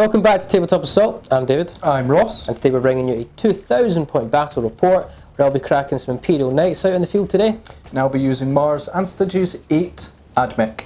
Welcome back to Tabletop Assault. I'm David. I'm Ross. And today we're bringing you a 2,000 point battle report where I'll be cracking some Imperial Knights out in the field today. And I'll be using Mars and Stygies 8 Admech.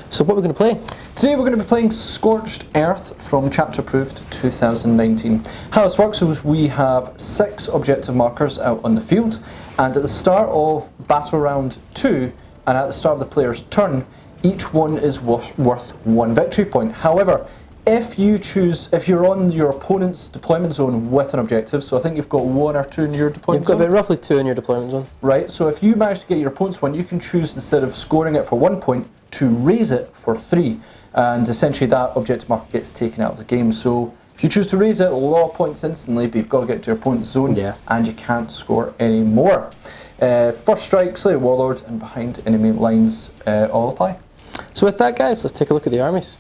So what are we going to play? Today we're going to be playing Scorched Earth from Chapter Approved 2019. How this works is we have 6 objective markers out on the field, and at the start of battle round 2 and at the start of the player's turn, each one is worth 1 victory point. However, if you're on your opponent's deployment zone with an objective, so I think you've got 1 or 2 in your deployment zone. You've got about roughly 2 in your deployment zone. Right, so if you manage to get your opponent's one, you can choose, instead of scoring it for 1 point, to raise it for 3. And essentially that objective marker gets taken out of the game. So if you choose to raise it, a lot of points instantly, but you've got to get to your opponent's zone, and you can't score any more. First strike, slay a warlord, and behind enemy lines all apply. So with that, guys, let's take a look at the armies.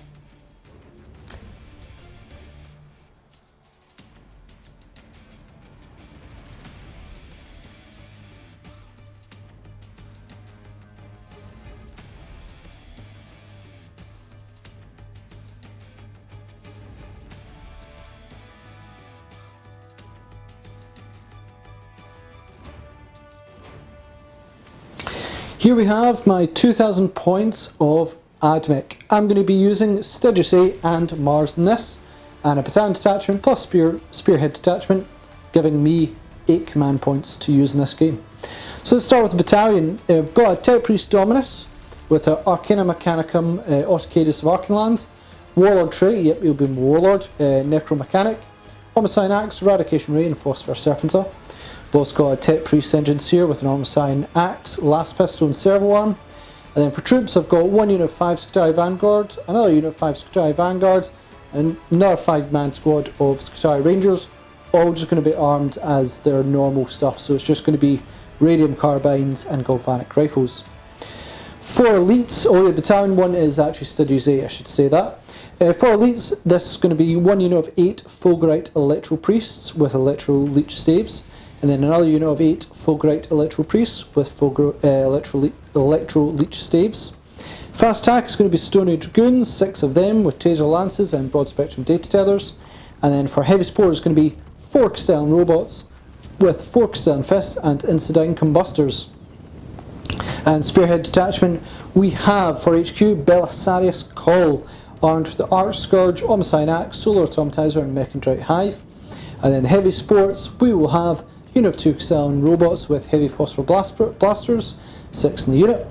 Here we have my 2,000 points of Admech. I'm going to be using Stygies 8 and Mars in this, and a battalion detachment plus spearhead detachment, giving me 8 command points to use in this game. So let's start with the battalion. I've got a Tech Priest Dominus with an Arcana Mechanicum Autocadus of Arcanland, Warlord trait, yep, he'll be my Warlord, Necromechanic, Homicide Axe, Eradication Ray, and Phosphor Serpentor. I've also got a Tech Priest Engineer with an Homicide Axe, Last Pistol, and Servo Arm. And then for troops, I've got 1 unit of 5 Skitarii Vanguard, another unit of 5 Skitarii Vanguard, and another 5-man squad of Skitarii Rangers, all just going to be armed as their normal stuff. So it's just going to be radium carbines and galvanic rifles. For elites, the battalion one is actually Stygies 8, I should say that. For elites, this is going to be 1 unit of 8 Fulgurite Electro Priests with Electro Leech Staves, and then another unit of 8 Fulgurite Electro Priests with Electro Leech Staves. Fast attack is going to be Stone Age Dragoons, 6 of them with Taser Lances and Broad Spectrum Data Tethers. And then for heavy support is going to be 4 Castellan Robots with 4 Castellan Fists and Incidine Combustors. And Spearhead Detachment, we have for HQ Belisarius Call, armed with the Arch Scourge, Homicide Axe, Solar Automatizer, and Mechanic Hive. And then heavy sports, we will have unit of 2 Castellan Robots with heavy phosphor blasters, 6 in the unit,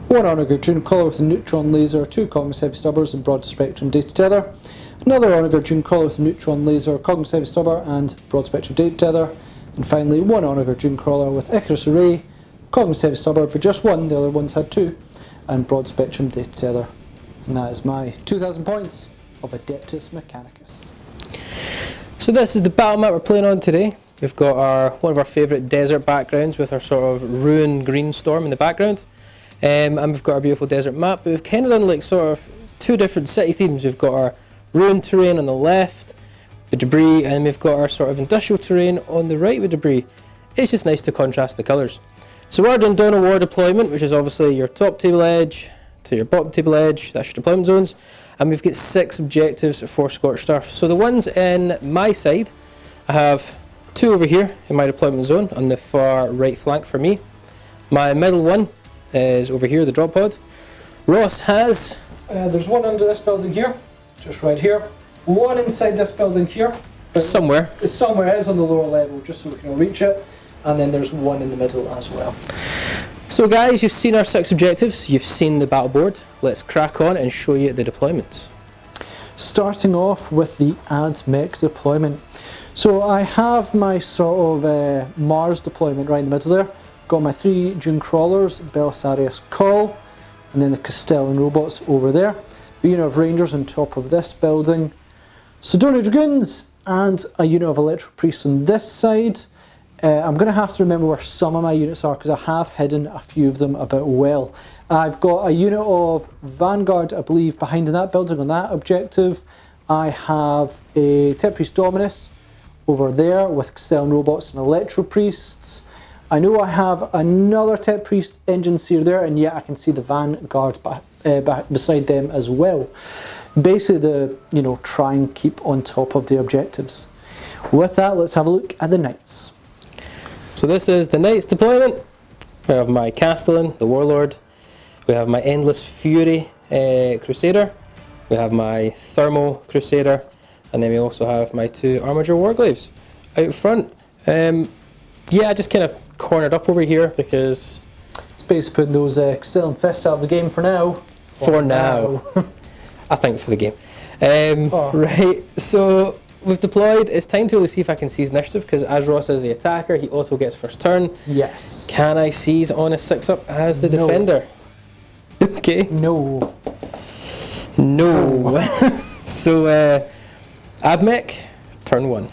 1 Onager Dune Collar with a neutron laser, 2 Cognus Heavy Stubbers and Broad Spectrum Data Tether, another Onager Dune Collar with a neutron laser, Cognus Heavy Stubber and Broad Spectrum Data Tether, and finally 1 Onager Dune Crawler with Icarus Array, Cognus Heavy Stubber, but just 1, the other ones had 2, and Broad Spectrum Data Tether. And that is my 2,000 points of Adeptus Mechanicus. So this is the battle map we're playing on today. We've got one of our favourite desert backgrounds with our sort of ruined green storm in the background. And we've got our beautiful desert map, but we've kind of done like sort of 2 different city themes. We've got our ruined terrain on the left, the debris, and we've got our sort of industrial terrain on the right with debris. It's just nice to contrast the colours. So we're doing Dawn of War deployment, which is obviously your top table edge to your bottom table edge, that's your deployment zones. And we've got 6 objectives for Scorched Earth. So the ones in my side, I have 2 over here in my deployment zone on the far right flank for me. My middle one is over here, the drop pod. Ross has... there's 1 under this building here, just right here. 1 inside this building here. Somewhere. It's somewhere, it is on the lower level, just so we can all reach it. And then there's 1 in the middle as well. So guys, you've seen our 6 objectives, you've seen the battle board. Let's crack on and show you the deployments. Starting off with the Admech deployment. So I have my sort of Mars deployment right in the middle there. Got my 3 Dune Crawlers, Belisarius Call, and then the Castellan Robots over there. A unit of Rangers on top of this building. Sidonia Dragoons, and a unit of Electro Priests on this side. I'm going to have to remember where some of my units are because I have hidden a few of them a bit well. I've got a unit of Vanguard, I believe, behind in that building on that objective. I have a Tech Priest Dominus over there with Castellan Robots and Electro Priests. I know I have another Tech Priest Engine Seer there, and yet I can see the Vanguard beside them as well. Basically, try and keep on top of the objectives. With that, let's have a look at the Knights. So this is the Knights deployment. We have my Castellan, the Warlord. We have my Endless Fury Crusader. We have my Thermal Crusader. And then we also have my 2 Armiger Warglaves out front. Yeah, I just kind of cornered up over here because... It's basically putting those Castellan fists out of the game for now. For now. I think for the game. Right, so we've deployed. It's time to really see if I can seize initiative, because as Ross is the attacker, he auto gets first turn. Yes. Can I seize on a 6-up as the defender? Okay. No. No. So, Admech, turn 1.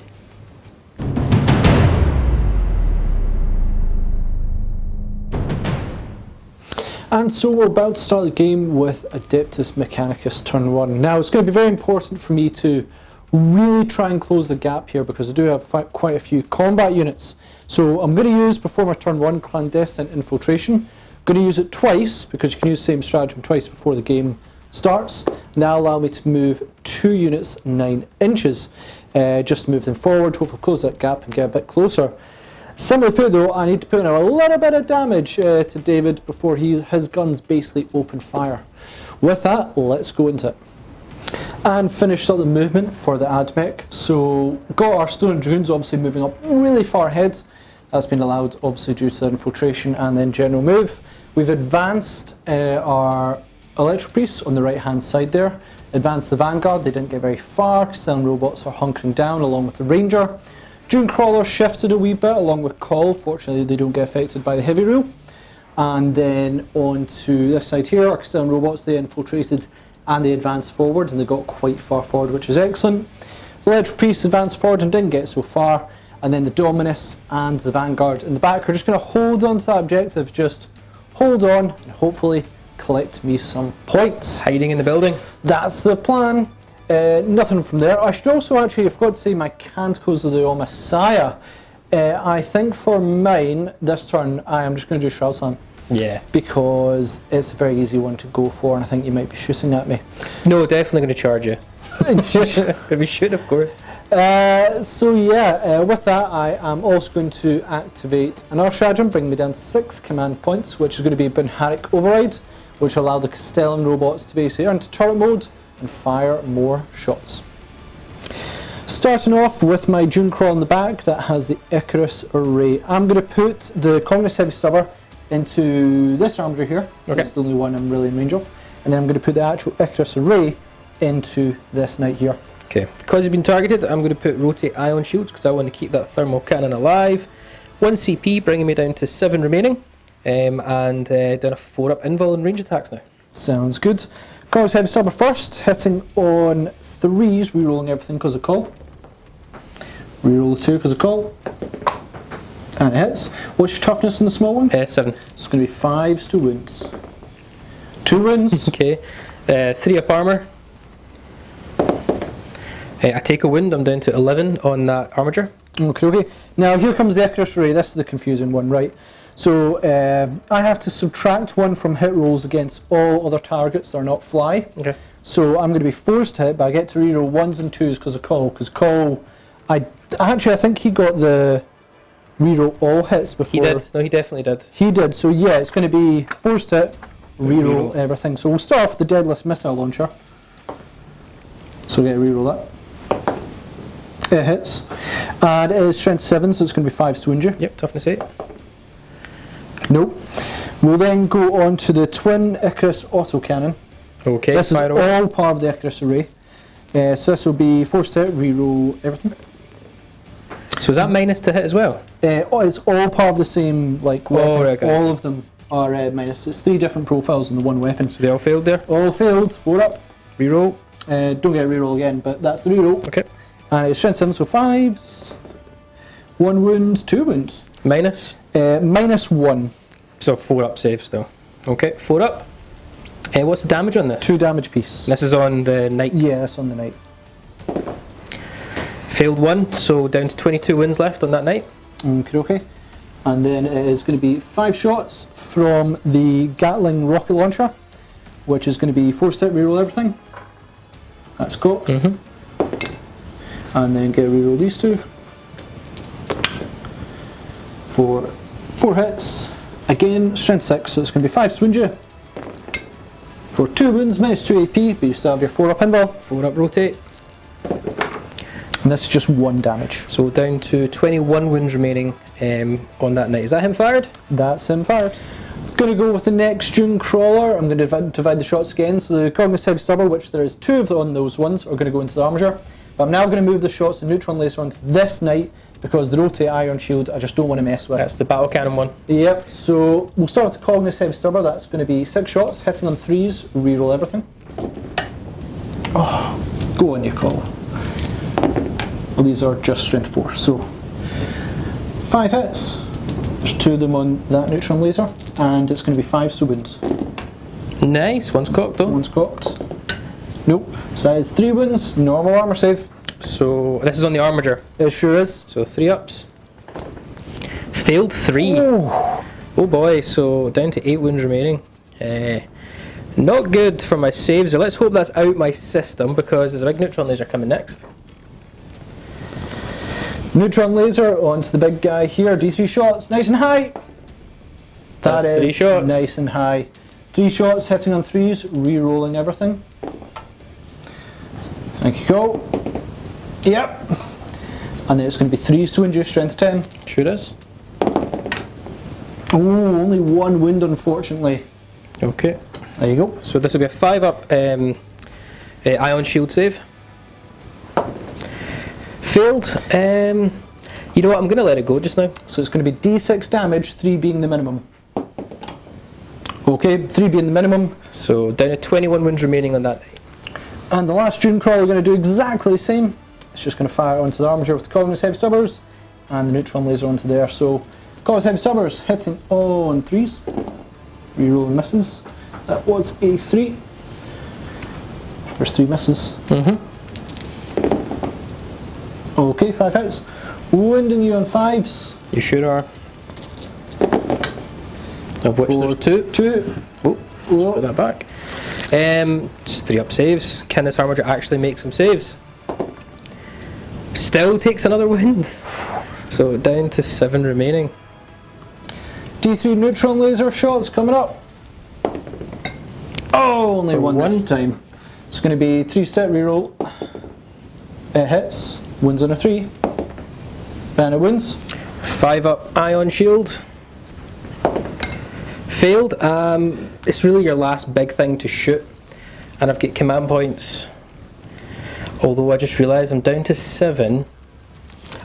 And so we're about to start the game with Adeptus Mechanicus turn 1. Now it's going to be very important for me to really try and close the gap here, because I do have quite a few combat units. So I'm going to use, before my turn 1, Clandestine Infiltration. I'm going to use it twice, because you can use the same stratagem twice before the game starts. And that'll allow me to move 2 units 9 inches. Just to move them forward, hopefully close that gap and get a bit closer. Simply put though, I need to put in a little bit of damage to David before his guns basically open fire. With that, let's go into it. And finish up the movement for the Admech. So, got our Stone Dragoons obviously moving up really far ahead. That's been allowed obviously due to the infiltration and then general move. We've advanced our Electro Priests on the right hand side there. Advanced the Vanguard, they didn't get very far, because some robots are hunkering down along with the Ranger. Dune Crawler shifted a wee bit along with Call. Fortunately they don't get affected by the heavy rule. And then on to this side here, our Castellan robots, they infiltrated and they advanced forward, and they got quite far forward, which is excellent. The Electro Priests advanced forward and didn't get so far, and then the Dominus and the Vanguard in the back are just going to hold on to that objective, just hold on and hopefully collect me some points. Hiding in the building. That's the plan. Nothing from there. I should also actually, I forgot to say my Canticles of the Messiah. I think for mine, this turn, I am just going to do Shroud Slam. Yeah. Because it's a very easy one to go for, and I think you might be shooting at me. No, definitely going to charge you. We should, of course. So yeah, with that I am also going to activate another stratagem, bringing me down to 6 command points, which is going to be Benharic Override, which will allow the Castellan robots to basically enter turret mode and fire more shots. Starting off with my Dune Crawl in the back that has the Icarus Array. I'm going to put the Congress Heavy Stubber into this armory here. Okay. That's the only one I'm really in range of. And then I'm going to put the actual Icarus Array into this knight here. Okay, because you've been targeted, I'm going to put Rotate Ion Shields because I want to keep that thermal cannon alive. 1 CP, bringing me down to 7 remaining. And doing a 4-up invul and range attacks now. Sounds good. Congress Heavy Stubber first, hitting on 3s, rerolling everything because of Call. Reroll the 2 because of Call. And it hits. What's your toughness in the small ones? 7. It's going to be 5s to wounds. 2 wounds. Okay. 3-up armor. I take a wound, I'm down to 11 on that armature. Okay. Now here comes the Icarus Array. This is the confusing one, right? So I have to subtract 1 from hit rolls against all other targets that are not fly. Okay. So I'm going to be forced to hit, but I get to reroll 1s and 2s because of Call. Because Call, I think he got the reroll all hits before. He did. No, he definitely did. He did. So yeah, it's going to be forced hit, reroll everything. So we'll start off with the Deadless Missile Launcher. So get a reroll that. It hits. And it is strength 7, so it's going to be 5s to wound you. Yep, toughness 8. Nope. We'll then go on to the Twin Icarus Autocannon. Okay, this is all part of the Icarus Array. So this will be forced to hit, reroll everything. So is that minus to hit as well? It's all part of the same weapon. Right, okay. All of them are minus. It's 3 different profiles in the one weapon. So they all failed there? All failed. 4 up. Reroll. Don't get a reroll again, but that's the reroll. Okay. And it's strength 7, so 5s. 1 wound, 2 wounds. Minus? Minus 1. So 4-up save still. Okay, 4-up. What's the damage on this? 2 damage piece. This is on the knight? Yeah, that's on the knight. Failed 1, so down to 22 wounds left on that knight. Okay. And then it is going to be 5 shots from the Gatling rocket launcher, which is going to be forced hit, reroll everything. That's cocked. And then get a reroll these two. For 4 hits. Again, strength 6, so it's going to be 5 to wound you. For 2 wounds, -2 AP, but you still have your 4 up invul. 4 up rotate. And this is just 1 damage. So down to 21 wounds remaining on that knight. Is that him fired? That's him fired. Going to go with the next Dune Crawler. I'm going to divide the shots again. So the cognitive stubber, which there is 2 of on those ones, are going to go into the armature. But I'm now going to move the shots of neutron laser onto this knight because the rotate iron shield I just don't want to mess with. That's the battle cannon one. Yep, so we'll start with the cognitive stubber. That's going to be 6 shots, hitting on 3s, reroll everything. Oh, go on, you call. Well, these are just strength 4, so 5 hits. There's 2 of them on that neutron laser, and it's going to be 5 to wounds. Nice, one's cocked though. One's cocked. Nope. So that is 3 wounds, normal armor save. So this is on the armature. It sure is. So 3 ups. Failed 3. Oh boy, so down to 8 wounds remaining. Not good for my saves. So let's hope that's out my system because there's a big neutron laser coming next. Neutron laser onto the big guy here. D3 shots, nice and high. That's That is 3 shots. nice and high. 3 shots, hitting on 3s, re-rolling everything. Thank you, Cole. Yep. And then it's going to be 3s to induce strength 10. Sure is. Oh, only 1 wound, unfortunately. Okay. There you go. So this will be a 5 up ion shield save. Failed. You know what? I'm going to let it go just now. So it's going to be D6 damage, 3 being the minimum. Okay, 3 being the minimum. So down to 21 wounds remaining on that. And the last Dune Crawler, we're going to do exactly the same. It's just going to fire onto the armature with the Cognitive Heavy Stubbers and the neutron laser onto there. So Cognitive Heavy Stubbers hitting on 3s. Reroll misses. That was a 3. There's 3 misses. Okay, 5 hits. Wounding you on 5s. You sure are. Of which there's 2. 2. Oh, let's put that back. Just 3 up saves. Can this armature actually make some saves? Still takes another wound. So down to 7 remaining. D3 neutron laser shots coming up. Oh, only For 1 one. this time. It's going to be 3-step reroll. It hits. Wounds on a 3. And it wounds. 5 up ion shield. Failed. It's really your last big thing to shoot. And I've got command points. Although I just realised I'm down to 7.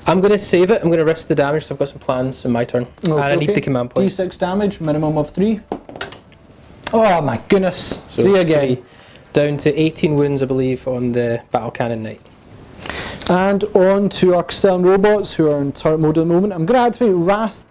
I'm going to save it. I'm going to risk the damage, so I've got some plans in my turn. And I need the command points. D6 damage, minimum of 3. Oh my goodness. So 3 again. 3. Down to 18 wounds, I believe, on the battle cannon knight. And on to our Castellan robots who are in turret mode at the moment. I'm going to activate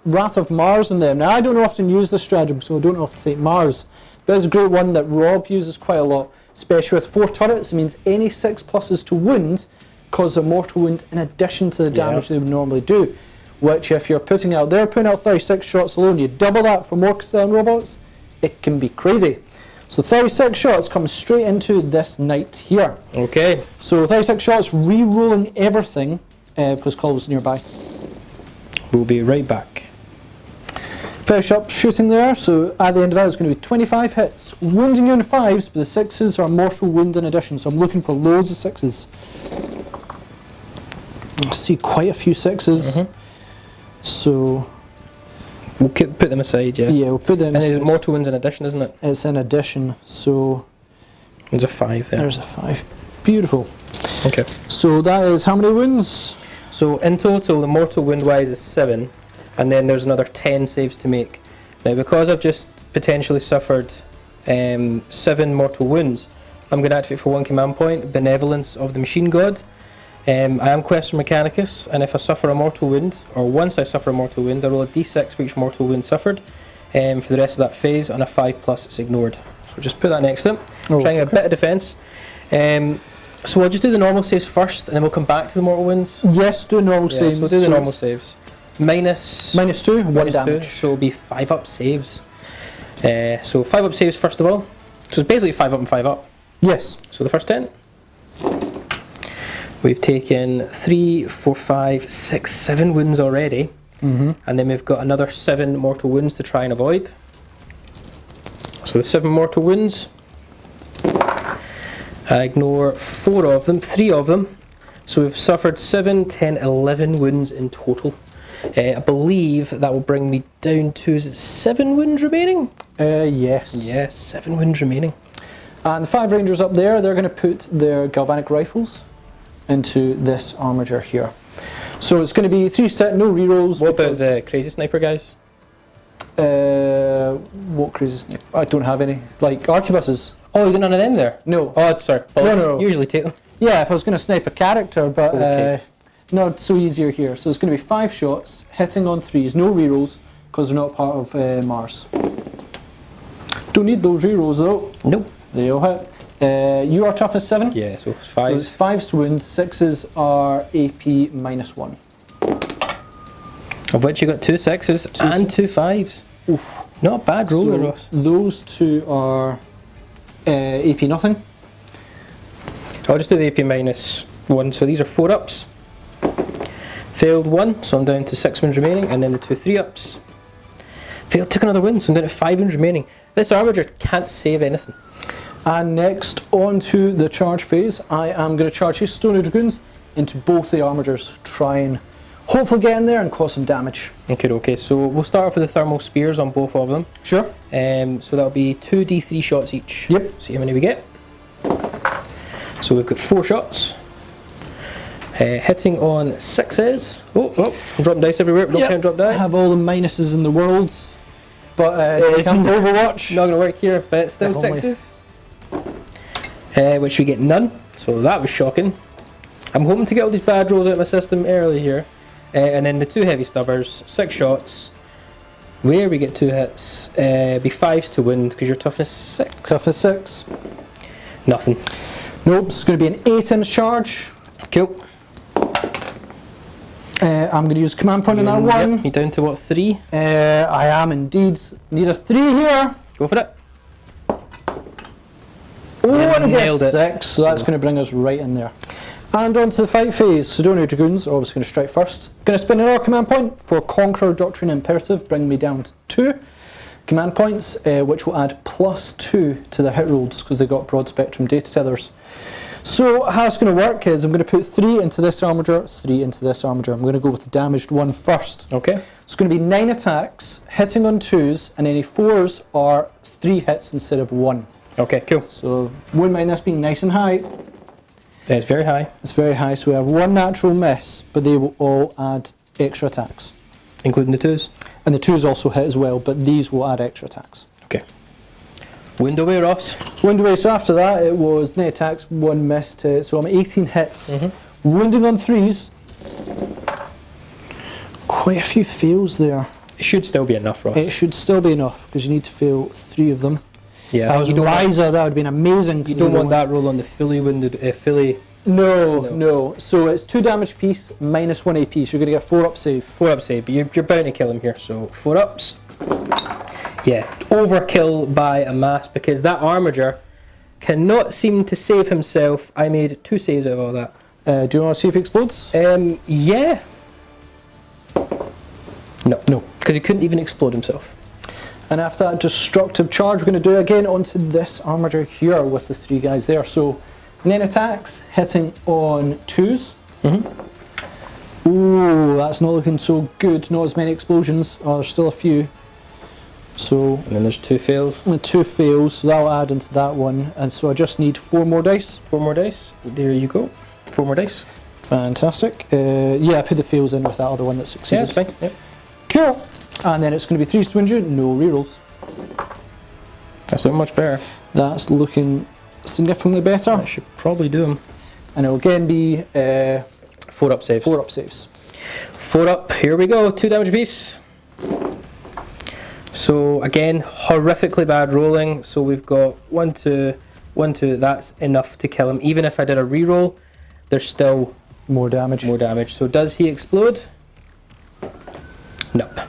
Wrath of Mars on them. Now, I don't often use this stratagem, so I don't often say Mars. But it's a great one that Rob uses quite a lot. Especially with 4 turrets, it means any 6 pluses to wound cause a mortal wound in addition to the damage they would normally do. Which, if you're putting out 36 shots alone, you double that for more Castellan robots, it can be crazy. So 36 shots come straight into this knight here. Okay. So 36 shots, re-rolling everything because Cole was nearby. We'll be right back. Finish up shooting there, so at the end of that it's going to be 25 hits. Wounding you on 5s, but the 6s are mortal wound in addition, so I'm looking for loads of 6s. I see quite a few 6s. So We'll put them aside, yeah. yeah, we'll put them And aside. it's mortal wounds in addition, isn't it? It's in addition, so There's a 5 there. there's a 5. Beautiful. Okay. So that is how many wounds? So in total, the mortal wound wise is 7, and then there's another 10 saves to make. Now, because I've just potentially suffered 7 mortal wounds, I'm going to activate for 1 command point, Benevolence of the Machine God. I am Questor Mechanicus, and if I suffer a mortal wound, or once I suffer a mortal wound, I roll a d6 for each mortal wound suffered. For the rest of that phase, on a 5+ it's ignored. So just put that next to it. Trying a bit of defence. So I'll just do the normal saves first, and then we'll come back to the mortal wounds. Yes, do normal saves. So we'll do the normal saves. Minus -2, 1 minus 2, damage. so it'll be 5 up saves. So 5 up saves first of all. So it's basically 5 up and 5 up. Yes. So the first 10. We've taken 3, 4, 5, 6, 7 wounds already. And then we've got another 7 mortal wounds to try and avoid. So the 7 mortal wounds, I ignore 4 of them, 3 of them. So we've suffered 7, 10, 11 wounds in total. I believe that will bring me down to, is it 7 wounds remaining? Yes. Yes, 7 wounds remaining. And the 5 rangers up there, they're going to put their galvanic rifles into this armature here. So it's going to be 3 set, no rerolls. What about the crazy sniper guys? What crazy sniper? I don't have any. Like arquebuses. Oh, you got none of them there? No. Oh, sorry. No. Usually take them. Yeah, if I was going to snipe a character, but Okay. not so easier here. So it's going to be 5 shots, hitting on 3s, no rerolls, because they're not part of Mars. Don't need those rerolls though. Nope. They all hit. You are toughness 7? Yeah, so it's 5s. So it's 5s to wound, 6s are AP -1. Of which you got 2 6s and 2 5s. Oof. Not a bad roll, So Ross. those 2 are AP nothing. I'll just do the AP -1. So these are 4 ups. Failed 1, so I'm down to 6 wounds remaining, and then the 2 3 ups. Failed, took another win, so I'm down to 5 wounds remaining. This armature can't save anything. And next, on to the charge phase. I am going to charge his Stone Dragoons into both the armatures, try and hopefully get in there and cause some damage. Okay, so we'll start off with the thermal spears on both of them. Sure. So that'll be 2 D3 shots each. Yep. See how many we get. So we've got 4 shots. Hitting on 6s. Oh, dropping dice everywhere, but don't count drop I die. have all the minuses in the world, but it comes Overwatch. Not going to work here, but still If only. 6s. Which we get none, so that was shocking. I'm hoping to get all these bad rolls out of my system early here. And then the 2 heavy stubbers, 6 shots, where we get 2 hits, be 5s to wound because you're toughness 6. Toughness 6. Nothing. Nope, it's going to be an 8-inch charge. Cool. I'm going to use command point on that one. Yep, you're down to what, 3? I am indeed. Need a 3 here. Go for it. Oh, and I get nailed it. 6, so that's going to bring us right in there. And on to the fight phase. Sidonia Dragoons are obviously going to strike first. Going to spin another command point for Conqueror Doctrine Imperative, bring me down to 2 command points, which will add +2 to the hit rolls because they got broad spectrum data tethers. So how it's going to work is I'm going to put 3 into this armature, 3 into this armature. I'm going to go with the damaged one first. Okay. It's going to be 9 attacks, hitting on 2s, and any 4s are 3 hits instead of 1. Okay, cool. So wouldn't mind this being nice and high. It's very high. It's very high, so we have 1 natural miss, but they will all add extra attacks. Including the 2s? And the 2s also hit as well, but these will add extra attacks. Okay. Wind away, Ross. Wound away, so after that it was 9 attacks, 1 missed, so I'm 18 hits. Wounding on 3s. Quite a few fails there. It should still be enough, Ross. It should still be enough, because you need to fail 3 of them. Yeah, If I was you don't want- Liza, that would have been amazing. You don't want that roll on the fully wounded, No. So it's 2 damage piece, -1 AP, so you're going to get 4 up save. 4 up save, but you're bound to kill him here, so 4 ups. Yeah, overkill by a mass because that armature cannot seem to save himself. I made 2 saves out of all that. Do you want to see if it explodes? Yeah. No. Because he couldn't even explode himself. And after that destructive charge, we're going to do again onto this armature here with the 3 guys there. So 9 attacks, hitting on 2s. Ooh, that's not looking so good. Not as many explosions. Oh, there's still a few. So And then there's 2 fails. 2 fails, so that'll add into that one. And so I just need 4 more dice. 4 more dice. There you go. 4 more dice. Fantastic. Yeah, I put the fails in with that other one that Yeah, succeeded. that's fine. Yep. Cool. And then it's going to be 3s to injure, no rerolls. That's not much better. That's looking significantly better. I should probably do him. And it'll again be 4 up saves. 4 up saves. 4 up. Here we go. 2 damage apiece. So again, horrifically bad rolling. So we've got 1, 2, 1, 2. That's enough to kill him. Even if I did a reroll, there's still More damage. more damage. So does he explode? Nope.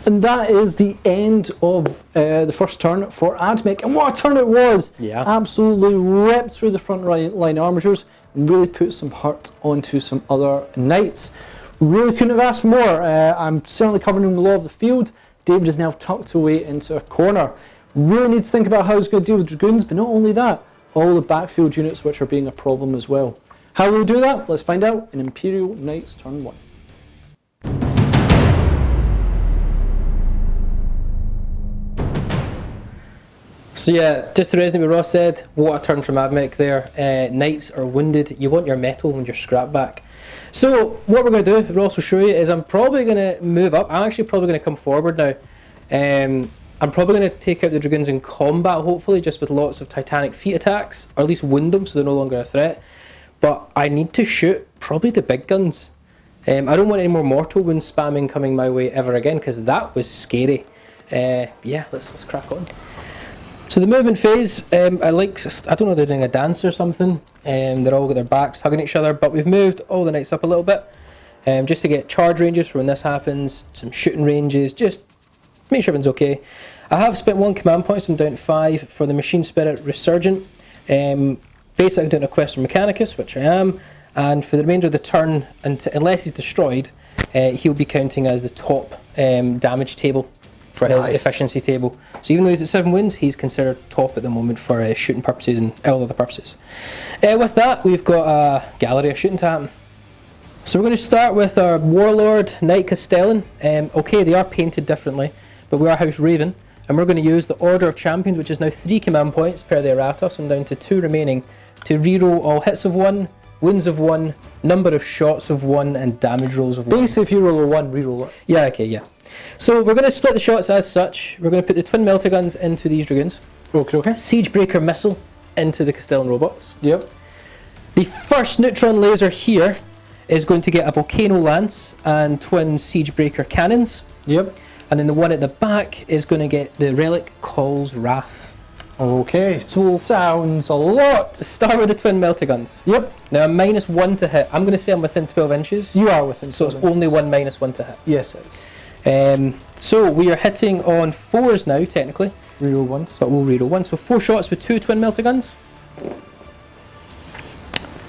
And that is the end of the first turn for Admech. And what a turn it was! Yeah. Absolutely ripped through the front line armatures and really put some hurt onto some other knights. Really couldn't have asked for more. I'm certainly covering the law of the field. David is now tucked away into a corner. Really needs to think about how he's going to deal with Dragoons, but not only that, all the backfield units which are being a problem as well. How will we do that? Let's find out in Imperial Knights turn 1. So yeah, just to resonate with Ross said, what a turn from Admech there. Knights are wounded. You want your metal and your scrap back. So what we're going to do, Ross will show you, is I'm probably going to move up. I'm actually probably going to come forward now. I'm probably going to take out the Dragoons in combat, hopefully, just with lots of Titanic feet attacks, or at least wound them so they're no longer a threat. But I need to shoot probably the big guns. I don't want any more mortal wound spamming coming my way ever again, because that was scary. Yeah, let's crack on. So the movement phase, I don't know, they're doing a dance or something. They're all got their backs hugging each other, but we've moved all the knights up a little bit, just to get charge ranges for when this happens, some shooting ranges, just make sure everything's okay. I have spent 1 command point, so I'm down to 5 for the Machine Spirit Resurgent. Basically I'm doing a Quest for Mechanicus, which I am, and for the remainder of the turn, unless he's destroyed, he'll be counting as the top damage table for his efficiency table. So even though he's at 7 wins, he's considered top at the moment for shooting purposes and all other purposes. With that, we've got a gallery of shooting to happen. So we're going to start with our Warlord Knight Castellan. Okay, they are painted differently, but we are House Raven, and we're going to use the Order of Champions, which is now 3 command points per the errata, so I'm down to 2 remaining, to reroll all hits of 1, wounds of 1, number of shots of 1, and damage rolls of 1. Basically, if you roll a 1, reroll it. Yeah, okay, yeah. So we're going to split the shots as such. We're going to put the twin melta guns into these Dragoons. Okay. Siegebreaker missile into the Castellan robots. Yep. The first neutron laser here is going to get a volcano lance and twin Siegebreaker cannons. Yep. And then the one at the back is going to get the relic Call's Wrath. Okay, so sounds a lot. To start with the twin melta guns. Yep. Now I'm -1 to hit. I'm going to say I'm within 12 inches. You are within 12 So it's inches. only one -1 to hit. Yes, it is. So we are hitting on 4s now, technically. Reroll 1s. But we'll reroll 1. So 4 shots with 2 twin melta guns.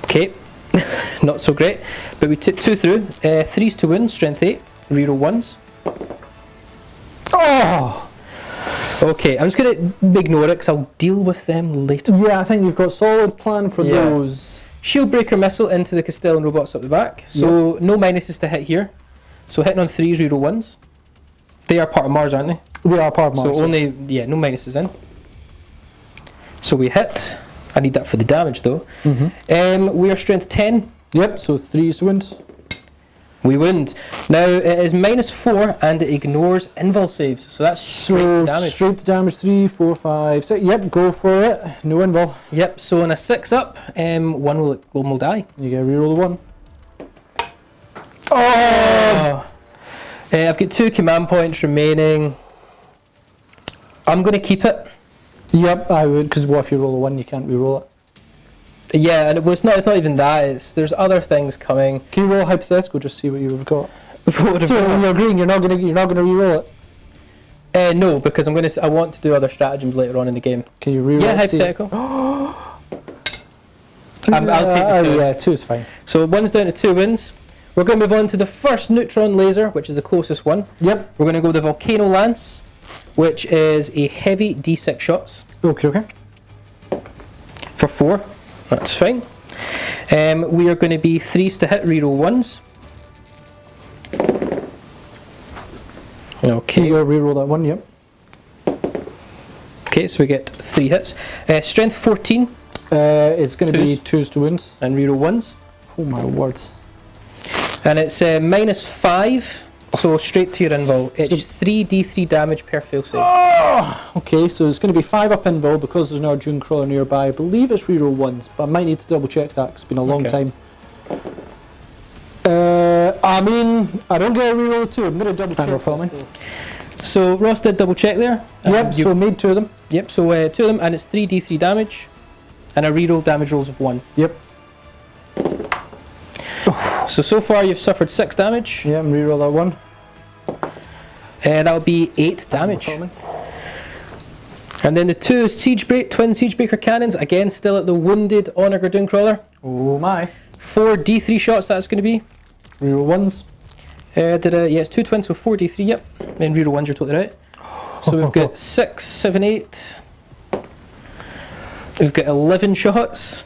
Okay, not so great. But we took 2 through. 3s to win, strength 8. Reroll 1s. Oh! Okay, I'm just going to ignore it because I'll deal with them later. Yeah, I think you've got a solid plan for those. Shieldbreaker missile into the Castellan robots up the back. So no minuses to hit here. So hitting on 3s, reroll 1s. They are part of Mars, aren't they? We are part of Mars. So only, no minuses in. So we hit. I need that for the damage though. We are strength 10. Yep, so 3s to wins. We wound. Now it is -4 and it ignores invul saves. So that's straight to damage. Straight to damage, 3, 4, 5, 6. Yep, go for it. No invul. Yep, so on a 6 up, one will die. You get a reroll the 1. Oh! I've got 2 command points remaining. I'm going to keep it. Yep, I would, because what if you roll a 1, you can't reroll it. Yeah, and it's not even that. There's other things coming. Can you roll a hypothetical, just see what you've got? What have So got? you're agreeing you're not gonna reroll it? No, because I want to do other stratagems later on in the game. Can you reroll Yeah, it? hypothetical. I'll take the 2. Yeah, 2 is fine. So 1's down to 2 wins. We're going to move on to the first neutron laser, which is the closest one. Yep. We're going to go with the Volcano Lance, which is a heavy D6 shots. Okay. For 4. That's fine. We are going to be 3s to hit, reroll 1s. Okay. You go reroll that 1, yep. Okay, so we get 3 hits. Strength 14. It's going to be 2s to wins. And reroll 1s. Oh my word. And it's -5, so straight to your invul. It's 3d3 damage per fail save. Oh! Okay, so it's going to be 5 up invul because there's no Dune Crawler nearby. I believe it's reroll 1s, but I might need to double check that because it's been a long time. I mean, I don't get a reroll of 2. I'm going to double check that. So Ross did double check there. Yep, so made 2 of them. Yep, so 2 of them, and it's 3d3 damage, and a reroll damage rolls of 1. Yep. So far you've suffered 6 damage. Yeah, and reroll that 1. That'll be 8 damage. And then the two twin Siegebreaker cannons, again still at the wounded Honor Dragoon Crawler. Oh my. 4 D3 shots that's going to be. Reroll ones. Yeah, it's 2 twins, so 4 D3, yep. And reroll ones, you're totally right. So we've got 6, 7, 8. We've got 11 shots.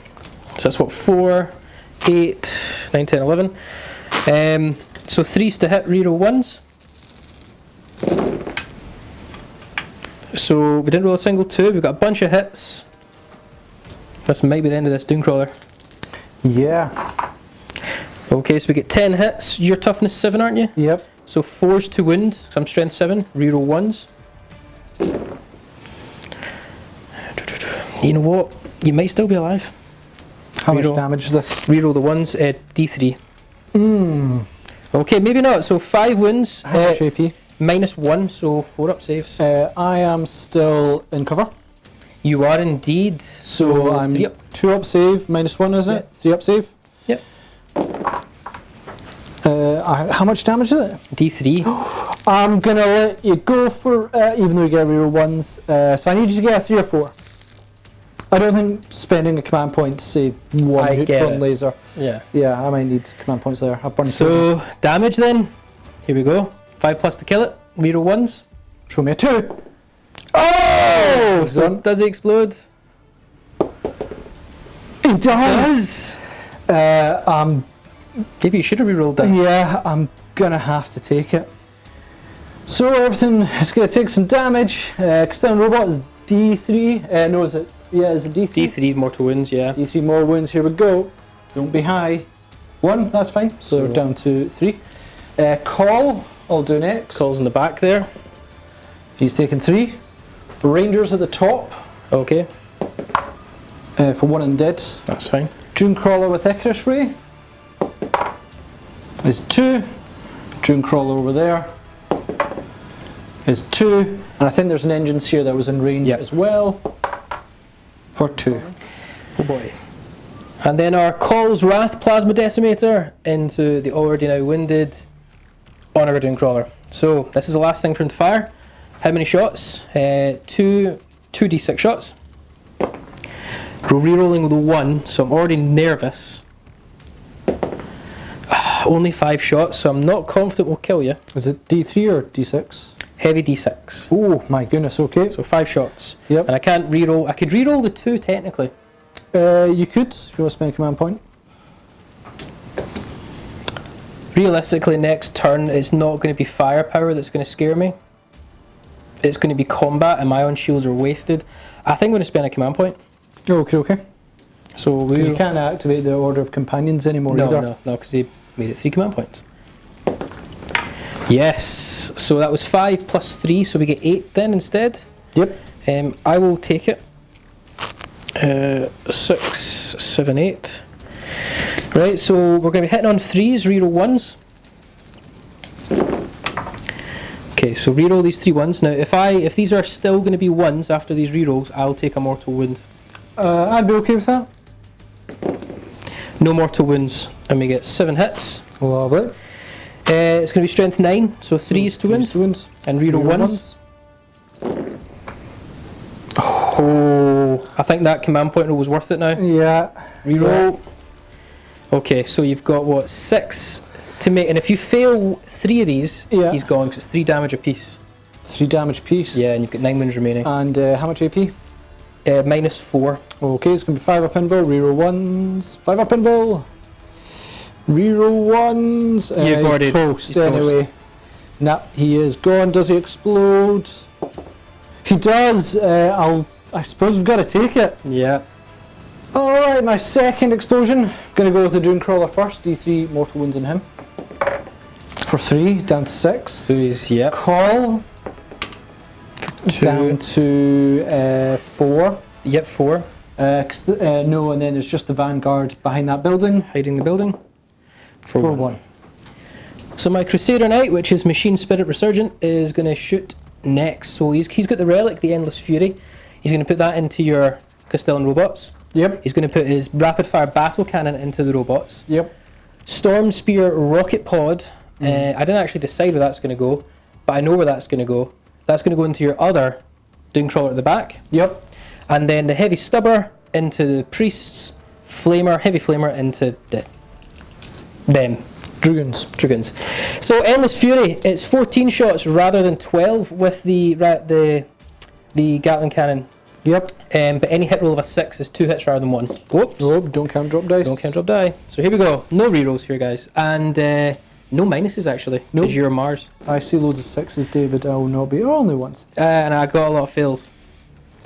So that's what, 4, 8, 9, 10, 11. So 3's to hit, reroll ones. So we didn't roll a single 2, we've got a bunch of hits. This might be the end of this Dooncrawler. Yeah. Okay, so we get 10 hits. You're toughness 7, aren't you? Yep. So 4's to wound, so I'm strength 7, reroll ones. You know what? You might still be alive. How much damage is this? Reroll the ones, D3. Hmm. Okay, maybe not. So 5 wounds. How much AP? -1, so 4 up saves. I am still in cover. You are indeed. So I'm 3 up. 2 up save, -1, isn't it? 3 up save. Yep. How much damage is it? D3. I'm gonna let you go for, even though you get reroll ones. So I need you to get a 3 or 4. I don't think spending a command point to save 1 neutron laser. Yeah. Yeah, I might need command points there. I've burned So damage then. Here we go. 5+ to kill it. Reroll ones. Show me a 2. Oh! So does he explode? He does. Maybe you should have rerolled that. Yeah, I'm gonna have to take it. So everything is gonna take some damage. External robot is D3. No, is it? Yeah, is it D3? D3 mortal wounds, yeah. D3 more wounds. Here we go. Don't be high. 1, that's fine. So we're down to 3. Call, I'll do next. Call's in the back there. He's taken 3. Rangers at the top. Okay. For 1 undead. That's fine. Dune Crawler with Icarus Ray is 2. Dune Crawler over there is 2. And I think there's an engine here that was in range as well for 2. Oh boy. And then our Call's Wrath Plasma Decimator into the already now wounded Honor Dragoon Crawler. So this is the last thing for him to fire. How many shots? 2 D6 shots. We're re-rolling the 1, so I'm already nervous. Only 5 shots, so I'm not confident we'll kill you. Is it D3 or D6? Heavy D6. Oh my goodness, okay. So 5 shots. Yep. And I can't re-roll. I could re-roll the 2 technically. You could, if you want to spend a command point. Realistically, next turn, it's not going to be firepower that's going to scare me. It's going to be combat, and my own shields are wasted. I think I'm going to spend a command point. Okay, okay. So you can't activate the Order of Companions anymore either. No, because they made it 3 command points. Yes, so that was 5 plus 3, so we get 8 then instead. Yep. I will take it. 6, 7, 8. Right, so we're going to be hitting on 3s, reroll 1s. Okay, so reroll these 3 1s. Now, if these are still going to be 1s after these rerolls, I'll take a mortal wound. I'd be okay with that. No mortal wounds, and we get 7 hits. Lovely. It's going to be strength 9, so 3s to wound. And reroll 1s. Oh, I think that command point roll was worth it now. Yeah. Reroll. Yeah. Okay, so you've got what, 6 to make, and if you fail 3 of these, he's gone because it's 3 damage apiece. 3 damage apiece. Yeah, and you've got 9 wounds remaining. And how much AP? -4. Okay, it's going to be 5 up invul, reroll 1s. 5 up invul. Reroll 1s. You've already he's toast anyway. Nah, he is gone. Does he explode? He does. I suppose we've got to take it. Yeah. Alright, my second explosion. Gonna go with the Dune Crawler first. D3 mortal wounds in him. For 3, down to 6. So he's, Call. 2. Down to 4. Yep, 4. No, and then there's just the Vanguard behind that building. Hiding the building. For 1. So my Crusader Knight, which is Machine Spirit Resurgent, is going to shoot next. So he's got the relic, the Endless Fury. He's going to put that into your Castellan robots. Yep. He's going to put his rapid fire battle cannon into the robots. Yep. Storm Spear Rocket Pod. I didn't actually decide where that's going to go, but I know where that's going to go. That's going to go into your other Dooncrawler at the back. Yep. And then the heavy stubber into the priests, heavy flamer into them. Dragoons. So Endless Fury, it's 14 shots rather than 12 with the Gatling cannon. Yep. But any hit roll of a 6 is 2 hits rather than 1. Whoops. Oh, don't count drop dice. Don't count drop die. So here we go. No rerolls here, guys. And no minuses, actually. Nope. Because you're Mars. I see loads of 6s, David. I will not be only once. And I got a lot of fails.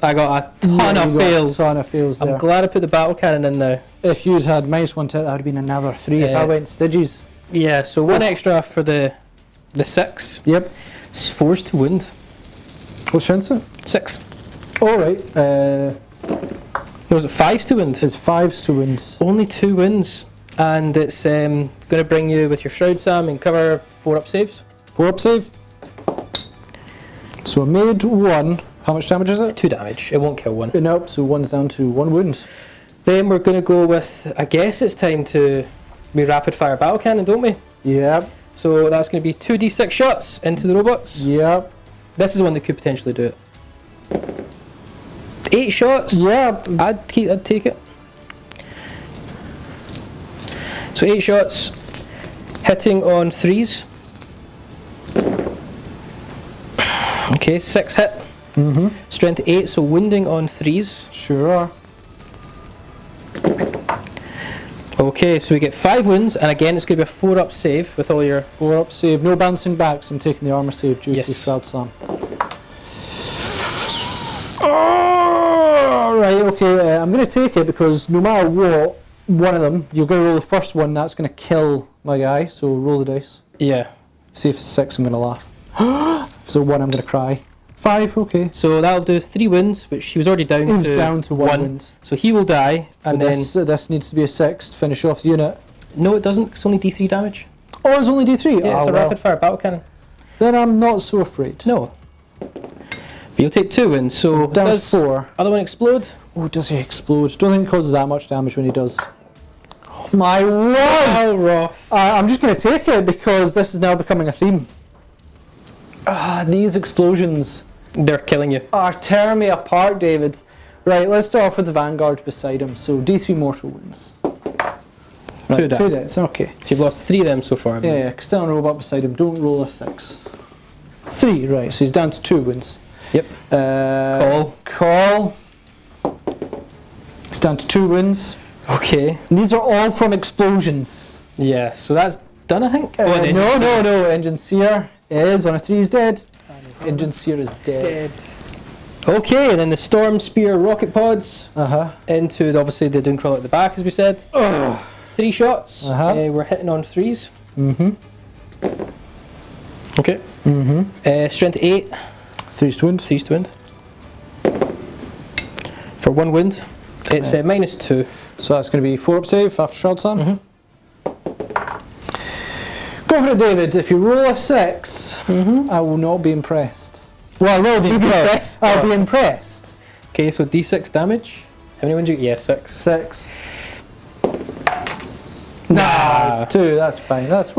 I got a ton of fails. A ton of fails there. I'm glad I put the battle cannon in now. If you'd had -1 to it, that would have been another 3 if I went Styges. Yeah, so 1 extra for the 6. Yep. It's 4s to wound. What's chance it? 6. Alright. No, was it 5s to wound? It's 5s to wounds. Only 2 wins. And it's going to bring you with your Shroud Sam and cover 4 up saves. 4 up save. So I made 1. How much damage is it? 2 damage. It won't kill 1. Nope, so 1's down to 1 wound. Then we're going to go with, I guess it's time to be rapid fire battle cannon, don't we? Yep. So that's going to be 2d6 shots into the robots. Yep. This is one that could potentially do it. 8 shots? Yep. I'd take it. So 8 shots, hitting on 3s. Okay, 6 hit. Strength 8, so wounding on 3s. Sure are. Okay, so we get 5 wounds, and again it's going to be a 4 up save with all your... 4 up save. No bouncing back, so I'm taking the armor save due to Shroud Slam. Oh, right, okay, I'm going to take it because no matter what, one of them, you're going to roll the first one, that's going to kill my guy, so roll the dice. Yeah. See if it's 6, I'm going to laugh. If it's a 1, I'm going to cry. 5, okay. So that'll do 3 wounds, which he was already down to. He was down to 1 wound. So he will die, and but then... this needs to be a 6 to finish off the unit. No, it doesn't, it's only D3 damage. Oh, it's only D3? Yeah, it's a rapid fire battle cannon. Then I'm not so afraid. No. But you'll take 2 wounds, so down does 4. Other one explode? Oh, does he explode? Don't think it causes that much damage when he does. Oh, my word! Oh, Ross. I'm just going to take it because this is now becoming a theme. These explosions They're killing you. are tearing me apart, David. Right, let's start off with the Vanguard beside him. So D3 mortal wounds. Right, 2 2 deaths, okay. So you've lost 3 of them so far. Yeah, Castellan robot beside him. Don't roll a 6. 3, right, so he's down to 2 wounds. Yep. Call. He's down to 2 wounds. Okay. And these are all from explosions. Yeah, so that's done, I think? No. Engine Seer is on a 3, he's dead. Engine Seer is dead. Okay, and then the Storm Spear rocket pods into obviously the Dooncrawler at the back, as we said. 3 shots. We're hitting on 3s. Okay. Strength 8. 3's to wound. 3's to wound. For 1 wound, it's -2. So that's going to be 4 up save after Shroud Slam. Go for it, David. If you roll a 6, I will not be impressed. Well, I will be impressed. I'll be impressed. Okay, so D6 damage. How many wounds you get? Yeah, 6. 6. Nah, it's 2. That's fine. That's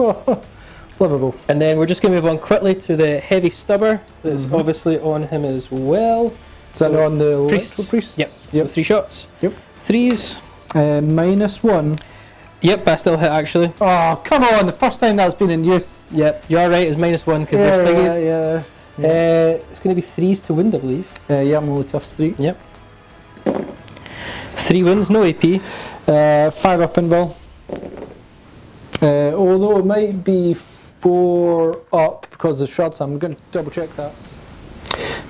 livable. And then we're just going to move on quickly to the heavy stubber that's obviously on him as well. Is that on the priests? Yep. So 3 shots. Yep. 3s. -1. Yep, I still hit actually. Oh, come on. The first time that's been in use. Yep, you're right, it's -1 because there's thingies. Yeah. It's going to be 3s to wound, I believe. Yeah, I'm only tough 3. Yep. 3 wounds, no AP. 5 up invul. Although it might be 4 up because of shots, I'm going to double check that.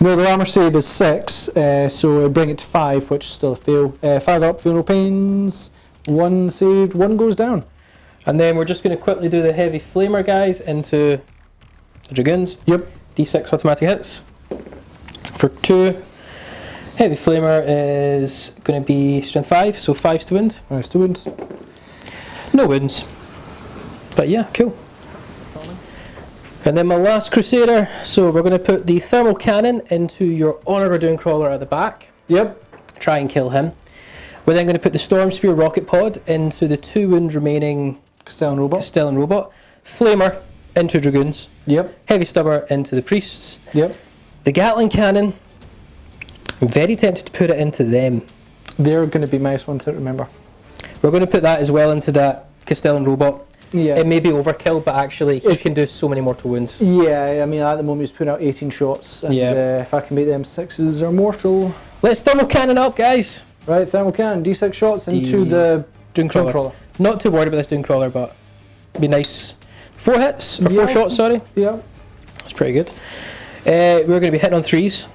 No, the armor save is 6, so it'll bring it to 5, which is still a fail. 5 up, feel no pains. 1 saved, 1 goes down. And then we're just going to quickly do the heavy flamer guys into the dragoons. Yep. D6 automatic hits. For 2. Heavy flamer is going to be strength 5, so 5's to wound. 5's to wound. No wounds. But yeah, cool. And then my last Crusader, so we're going to put the thermal cannon into your Honour Dooncrawler at the back. Yep. Try and kill him. We're then going to put the Storm Spear rocket pod into the 2 wound remaining Castellan robot. Flamer into dragoons. Yep. Heavy stubber into the priests. Yep. The Gatling cannon, I'm very tempted to put it into them. They're going to be nice ones to remember. We're going to put that as well into that Castellan robot. Yeah. It may be overkill, but actually he can do so many mortal wounds. Yeah, I mean at the moment he's putting out 18 shots, and if I can make them 6s are mortal. Let's thermal cannon up, guys! Right, thermal cannon, D6 shots into the Dooncrawler. Not too worried about this Dooncrawler, but it'd be nice. 4 hits, or 4 shots, sorry. Yeah. That's pretty good. We're going to be hitting on 3s.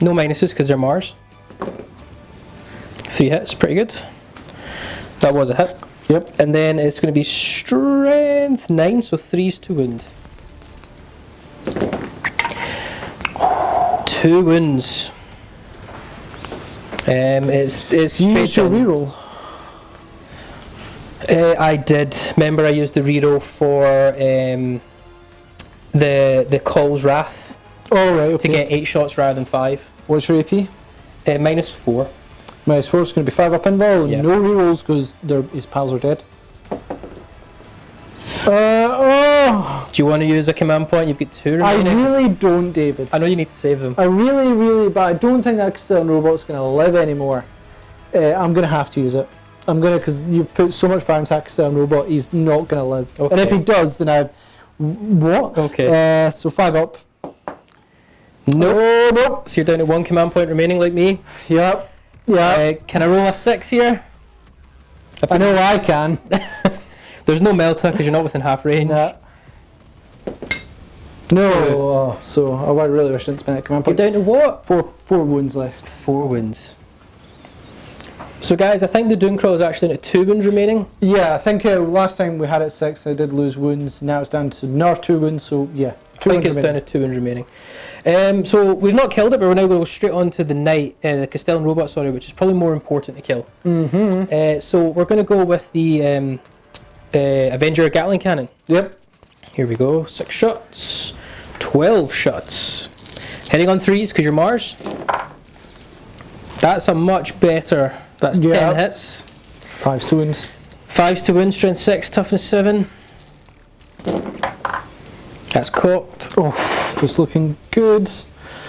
No minuses because they're Mars. 3 hits, pretty good. That was a hit. Yep. And then it's going to be strength 9, so 3s to wound. 2 wounds. It's you used your reroll. I did. Remember, I used the reroll for the Call's Wrath. Oh right, okay. To get 8 shots rather than 5. What's your AP? -4. -4 is going to be 5 up invul. Yep. No rerolls because his pals are dead. Oh! Do you want to use a command point? You've got 2 I remaining. really don't, David. I know you need to save them. I really, but I don't think that Castellan robot's going to live anymore. I'm going to have to use it. I'm going to, because you've put so much fire into that Castellan robot, he's not going to live. Okay. And if he does, then what? Okay. So 5 up. Nope. Oh, nope. So you're down to 1 command point remaining, like me. Yep. Yeah. Can I roll a 6 here? I know I can. There's no Melta because you're not within half range. Nah. No. Oh, so I really wish I didn't spend that command You're point. down to what? 4 wounds left. 4 wounds. So guys, I think the Dooncrawler is actually at 2 wounds remaining. Yeah, I think last time we had it 6, I did lose wounds. Now it's down to another 2 wounds, so yeah. I think it's down to 2 wounds remaining. So we've not killed it, but we're now going to go straight on to the Knight, the Castellan robot, sorry, which is probably more important to kill. So we're going to go with the Avenger Gatling cannon. Yep. Here we go, 6 shots, 12 shots. Hitting on 3s because you're Mars. That's a much better, that's 10 hits. 5s to wounds. 5s to wound, strength 6, toughness 7. That's cocked. Oh, it's looking good.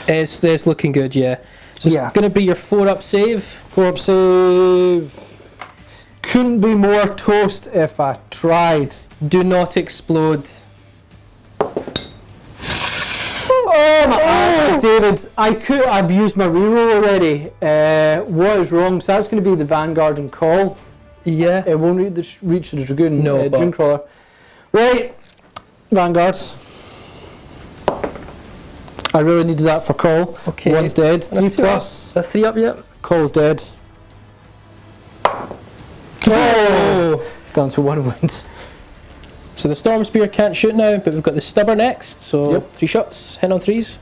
It's looking good, yeah. So Yeah. it's going to be your 4 up save. 4 up save. Couldn't be more toast if I tried. Do not explode. Oh my David, I've used my reroll already. What is wrong? So that's going to be the Vanguard and Call. Yeah. It won't reach the Dragoon, No, but- Dooncrawler. Right, Vanguards. I really needed that for Call. Okay. One's dead. And a 3 2 up. plus. A 3 up yet? Call's dead. Oh! It's down to 1 wound. So the Storm Spear can't shoot now, but we've got the Stubber next, so 3 shots, hitting on 3s.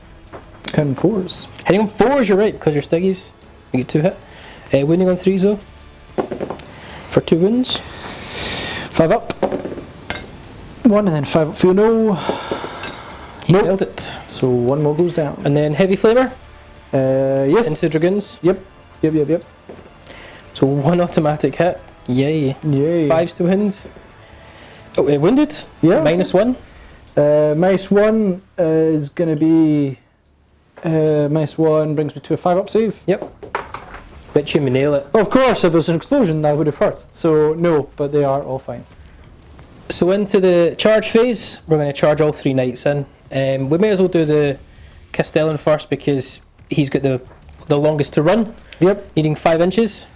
Hitting 4s. Hitting on 4s, you're right, because you're Stiggies. You get 2 hit. Wounding on 3s though. For 2 wounds. 5 up. 1 and then 5 up for you, no. He failed it. So 1 more goes down. And then Heavy Flamer. Yes. Into Dragoons. Yep. So 1 automatic hit. Yay. Yay. 5s to wound. Oh, wounded? Yeah. -1. -1 is going to be... -1 brings me to a 5 up save. Yep. Bet you may nail it. Of course, if there was an explosion that would have hurt. So no, but they are all fine. So into the charge phase, we're going to charge all 3 knights in. We may as well do the Castellan first because he's got the longest to run. Yep. Needing 5 inches.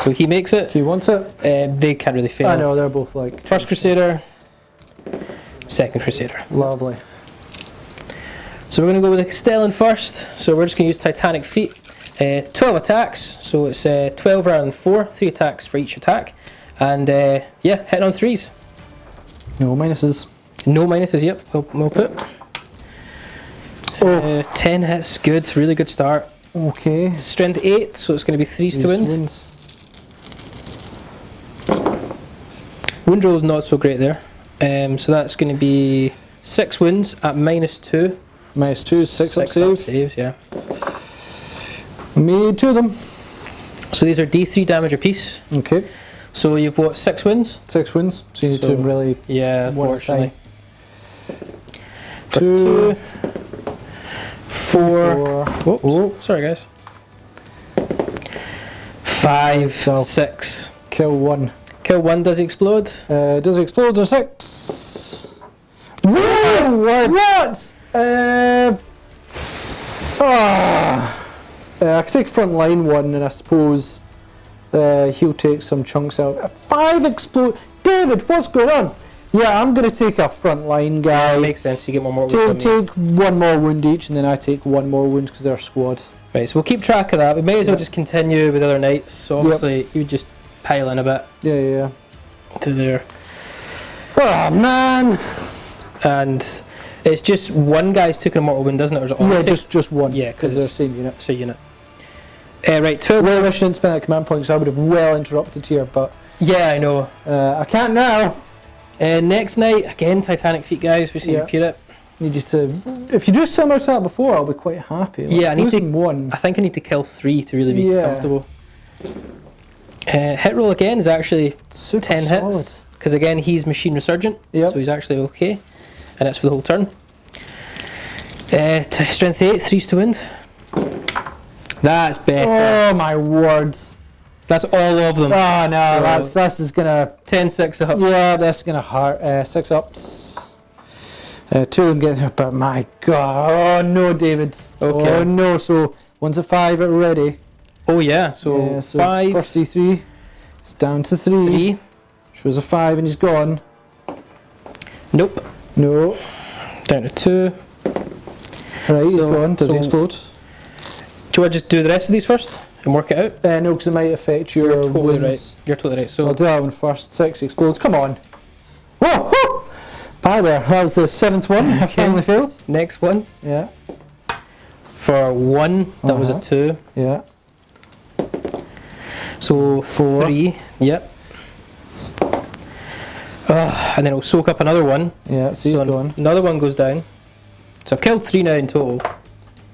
So he makes it. He wants it. They can't really fail. I know, they're both like... First Crusader, second Crusader. Lovely. So we're going to go with the Castellan first. So we're just going to use Titanic Feet. 12 attacks, so it's 12 rather than 4. 3 attacks for each attack. And yeah, hitting on 3s. No minuses. No minuses, yep, we'll put. 10 hits, good, really good start. Okay. Strength 8, so it's going to be 3s to wound. Wound roll is not so great there. So that's going to be 6 wounds at -2. -2, 6 up 6 save. up saves, yeah. Made 2 of them. So these are D3 damage apiece. Okay. So you've got 6 wounds? 6 wounds, so you need to really... Yeah, fortunately. 2, 4. Oh, sorry guys. 5, 6. Kill 1. Kill 1, does he explode? Does it explode or 6? What? I can take front line 1 and I suppose he'll take some chunks out. 5 explode. David, what's going on? Yeah, I'm going to take a front line guy. Yeah, makes sense, you get one more wound. Take 1 more wound each and then I take 1 more wound because they're a squad. Right, so we'll keep track of that. We may as well just continue with other knights. So obviously you would just pile in a bit. Yeah. To there. Oh man! And it's just one guy's taking a mortal wound, doesn't it? Or is it all just one. Yeah, because they're the same unit. It's a unit. Right, 12. Well, I shouldn't spend that command point because I would have well interrupted here, but... Yeah, I know. I can't now. Next night, again, Titanic feet guys, we see Imperial. Need you to... If you do similar to that before, I'll be quite happy. Like, yeah, I need to... 1. I think I need to kill 3 to really be comfortable. Hit roll again is actually super 10 solid. hits. Because again, he's machine resurgent, so he's actually okay. And it's for the whole turn. Strength 8, 3's to wound. That's better. Oh my words. That's all of them. Oh no, so that's just gonna... 10, 6 up. Yeah, that's gonna hurt. 6 ups. 2 of them get there, but my god. Oh no, David. Okay. Oh no, so one's a 5 already. Oh yeah, so 5. First D3. It's down to 3. Shows a 5 and he's gone. Nope. No. Down to 2. Right, he's gone. Does he explode? Do you want to just do the rest of these first and work it out? No, because it might affect your You're totally wounds. right. You're totally right. So I'll do that one first. 6 explodes. Come on. Whoa! Whoa! Bye there. That was the 7th one. I finally failed. Next one. Yeah. For 1, that was a 2. Yeah. So 4. 3. Yep. And then it'll soak up another one. Yeah, so he's gone. Another one goes down. So I've killed 3 now in total.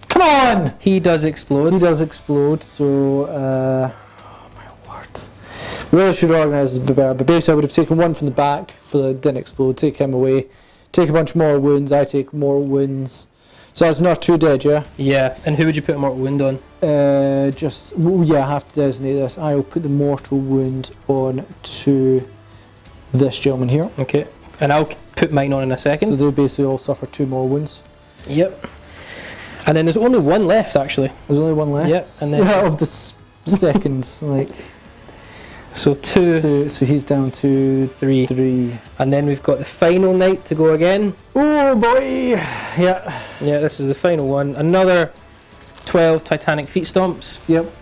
Come on! He does explode. He does explode, so... oh my word. We really should organise this better, but basically I would have taken 1 from the back for the didn't explode, take him away, take a bunch more wounds, I take more wounds. So that's not 2 dead, yeah? Yeah, and who would you put a mortal wound on? I have to designate this. I will put the mortal wound on to this gentleman here. Okay, and I'll put mine on in a second. So they'll basically all suffer 2 more wounds. Yep. And then there's only 1 left actually. There's only 1 left? Yep. And then of the second, like... So 2. So he's down to 3. And then we've got the final knight to go again. Oh boy! Yeah. Yeah, this is the final one. Another 12 Titanic feet stomps. Yep.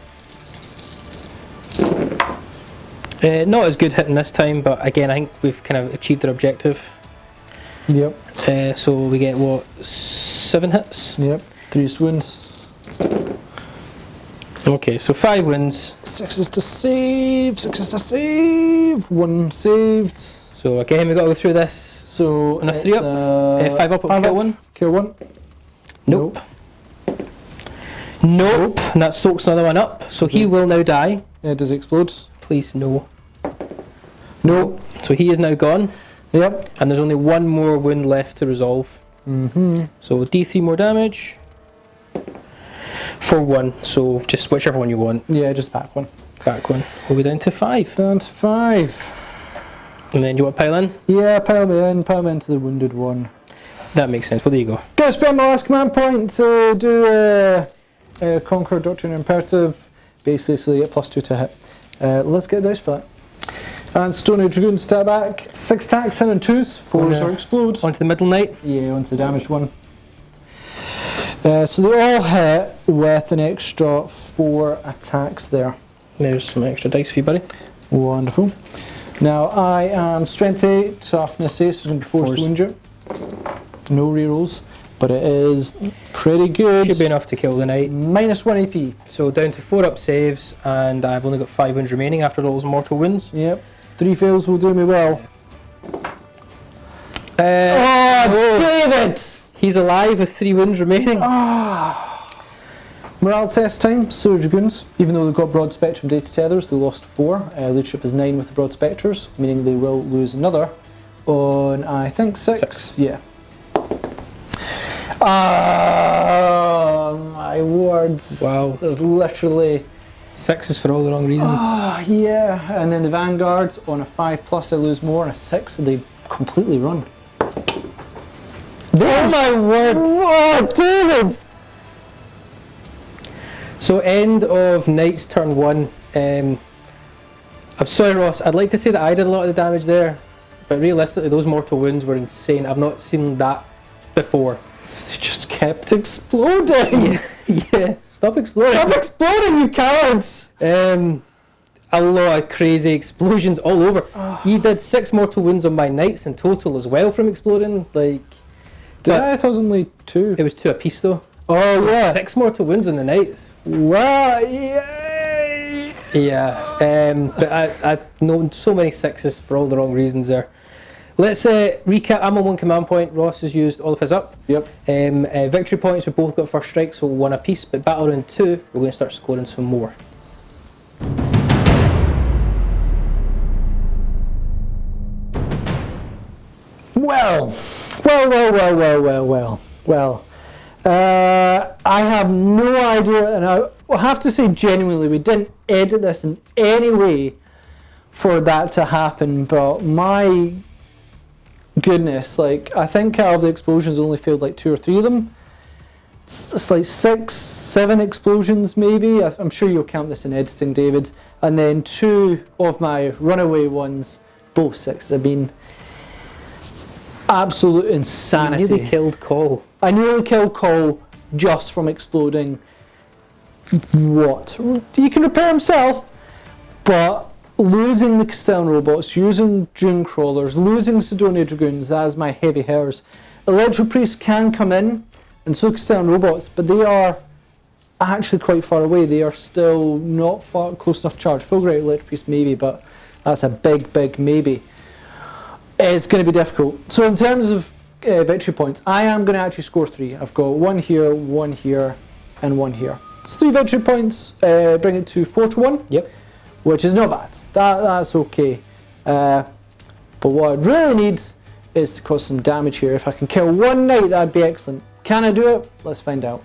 Not as good hitting this time, but again I think we've kind of achieved our objective. Yep. So we get what, 7 hits? Yep. 3 wounds. Okay, so 5 wins. 6 is to save. 6 is to save. 1 saved. So again we got to go through this. So on a 3 up. 5 up. 5 kill up. 1. Kill 1. Nope. Nope. And that soaks another one up. So he will now die. Yeah. Does it explode? Please no. No. So he is now gone. Yep. And there's only 1 more wound left to resolve. So D3 more damage. For 1, so just whichever one you want. Yeah, just back 1. Back 1. We'll be down to 5. Down to 5. And then do you want to pile in? Yeah, pile me into the wounded one. That makes sense. Well, there you go. Gonna spend my last command point to do a Conqueror Doctrine Imperative, basically so you get +2 to hit. Let's get dice for that. And Stony Dragoon step back, 6 attacks, 7 and 2s, 4s or explode. Onto the middle knight. Yeah, onto the damaged one. So they all hit with an extra 4 attacks there. There's some extra dice for you, buddy. Wonderful. Now I am strength 8, toughness 8, so I'm going to be forced to wound you. No rerolls, but it is pretty good. Should be enough to kill the knight. -1 AP. So down to 4 up saves, and I've only got 5 wounds remaining after those mortal wounds. Yep. 3 fails will do me well. Oh, David! He's alive with 3 wounds remaining. Morale test time, Steel Dragoons. Even though they've got broad spectrum data tethers, they lost 4. Leadership is 9 with the broad spectres, meaning they will lose another on, I think, 6. Yeah. My words. Wow. There's literally 6s for all the wrong reasons. yeah. And then the Vanguard on a 5+, I lose more. On a 6, they completely run. Oh my word! Oh, David! So end of Knights turn 1. I'm sorry, Ross, I'd like to say that I did a lot of the damage there, but realistically those mortal wounds were insane. I've not seen that before. They just kept exploding! Yeah, stop exploding! Stop exploding, you cowards! A lot of crazy explosions all over. You did 6 mortal wounds on my Knights in total as well from exploding. Like, Did I? I thought it was only 2. it was 2 apiece though. Oh, So yeah. 6 mortal wounds on the Knights. Wow, yay! Yeah, but I've known so many 6s for all the wrong reasons there. Let's recap. I'm on 1 command point. Ross has used all of his up. Yep. Victory points, we've both got first strike, so 1 apiece. But battle round 2, we're going to start scoring some more. Well. I have no idea, and I have to say genuinely, we didn't edit this in any way for that to happen, but my goodness, like, I think out of the explosions only failed like 2 or 3 of them. It's like 6, 7 explosions maybe. I'm sure you'll count this in editing, David. And then 2 of my runaway ones, both 6s. I mean, absolute insanity. You nearly killed Cole. I nearly killed Cole just from exploding. What? He can repair himself, but losing the Castellan robots, using Dune crawlers, losing Sidonia Dragoons, that is my heavy hitters. Electro Priests can come in, and so Castellan robots, but they are actually quite far away. They are still not far close enough to charge. Fulgurite Electro Priest maybe, but that's a big maybe. It's going to be difficult. So in terms of victory points, I am going to actually score 3. I've got 1 here, 1 here, and 1 here. It's 3 victory points, bring it to 4 to 1. Yep. Which is not bad. That's okay. But what I really need is to cause some damage here. If I can kill 1 knight, that'd be excellent. Can I do it? Let's find out.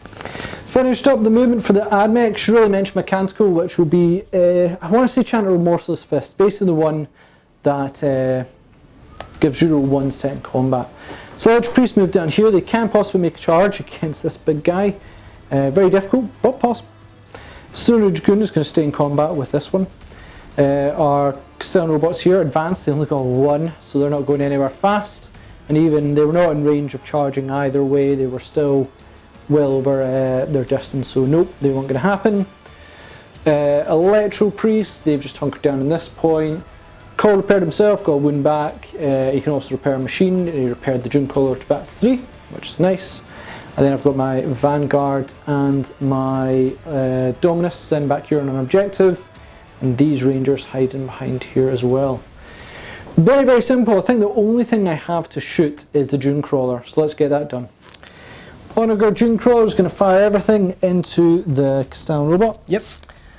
Finished up the movement for the Admech. Should really mention Mechanical, which will be, I want to say Chanter Remorseless Fist, basically the one that gives you 1s to hit in combat. So Electro Priest move down here. They can possibly make a charge against this big guy. Very difficult, but possible. Sidonia Dragoon is going to stay in combat with this one. Our Castellan robots here advanced. They only got 1, so they're not going anywhere fast. And even they were not in range of charging either way. They were still well over their distance, so nope, they weren't going to happen. Electro Priest, they've just hunkered down in this point. Cole repaired himself, got a wound back. He can also repair a machine, and he repaired the Dune Crawler to back to 3, which is nice. And then I've got my Vanguard and my Dominus sent back here on an objective, and these Rangers hiding behind here as well. Very simple. I think the only thing I have to shoot is the Dune Crawler, so let's get that done. On our Dune Crawler is going to fire everything into the Castellan robot. Yep.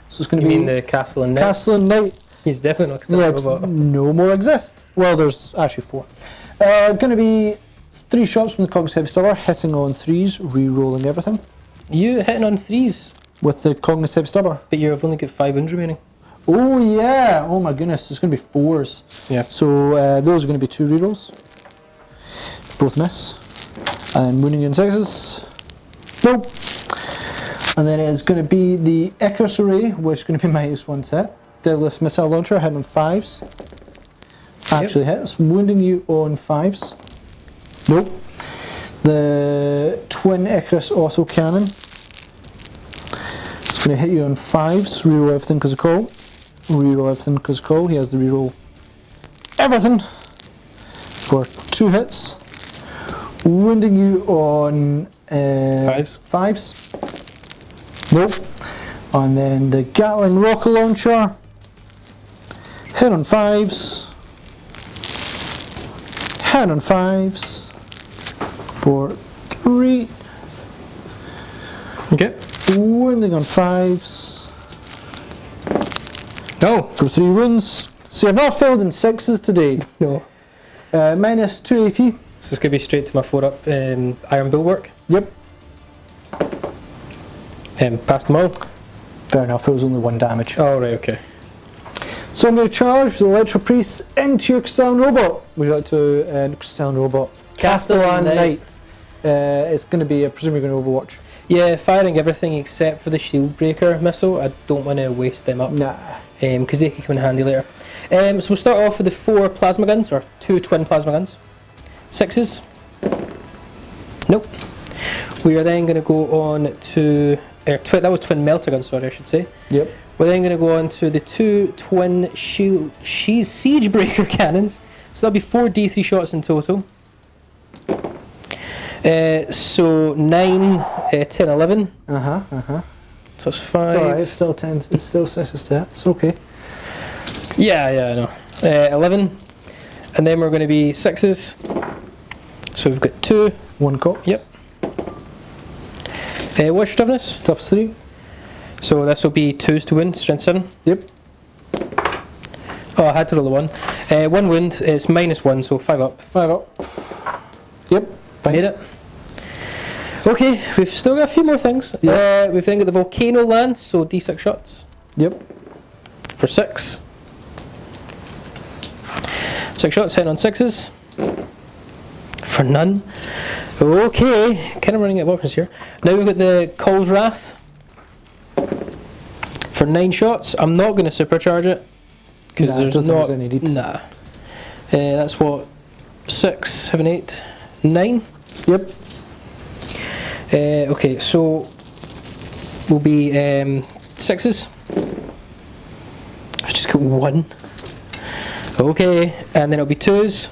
So it's going to You be mean the Castellan Knight? Castellan Knight. He's definitely not Castellan robot. No more exist. Well, there's actually 4. Going to be 3 shots from the Cognis Heavy Stubber, hitting on 3s, re-rolling everything. You hitting on 3s, With the Cognis Heavy Stubber. but you've only got 5 wounds remaining. Oh yeah! Oh my goodness, there's going to be 4s. Yeah. So those are going to be 2 rerolls. Both miss. And wounding in 6s. Nope. And then it's going to be the Icarus Array, which is going to be -1 to hit. Deadlift Missile Launcher, hitting on 5s. Actually hits. Wounding you on 5s. Nope. The Twin Icarus Auto Cannon. It's going to hit you on 5s. Reroll everything because of Cole. Reroll everything because of Cole. He has to reroll everything for 2 hits. Wounding you on 5s. Nope. And then the Gatling Rocket Launcher. Hit on 5s. Hit on 5s. For 3. Okay. Wounding on 5s. No. For 3 wounds. See, I've not failed in 6s today. No. Minus 2 AP. So it's going to be straight to my 4-up Iron Bulwark. Yep. Pass them all. Fair enough, it was only 1 damage. Oh, right, okay. So I'm going to charge the Electro Priest into your Crystalline Robot. Would you like to, Crystalline Robot? Castellan Knight. It's going to be, I presume you're going to Overwatch. Yeah, firing everything except for the Shield Breaker missile. I don't want to waste them up. Nah. Because they can come in handy later. So we'll start off with the 4 plasma guns, or 2 twin plasma guns. 6s. Nope. We are then going to go on to... that was twin melter guns, sorry, I should say. Yep. We're then going to go on to the 2 twin siege breaker cannons. So that'll be 4 D3 shots in total. So 9, 10, 11. So it's 5. Sorry, it's still 10. It's still 6 stats. It's okay. Yeah, I know. 11. And then we're going to be 6s. So we've got 2. 1 cop. Yep. What's your toughness? Tough's 3. So this will be 2s to win, strength 7. Yep. Oh, I had to roll a 1. 1 wound, it's -1, so 5 up. 5 up. Yep. Fine. Made it. Okay, we've still got a few more things. Yep. We've then got the Volcano Lance, so D6 shots. Yep. For 6. 6 shots, hitting on 6s. For none. Okay, kind of running out of options here. Now we've got the Cole's Wrath. For 9 shots. I'm not going to supercharge it. Because Nah, there's I don't think not... there's any need. Nah. That's what? 6, 7, 8, 9? Yep. Okay, so will be 6s. I've just got 1. Okay, and then it'll be 2s.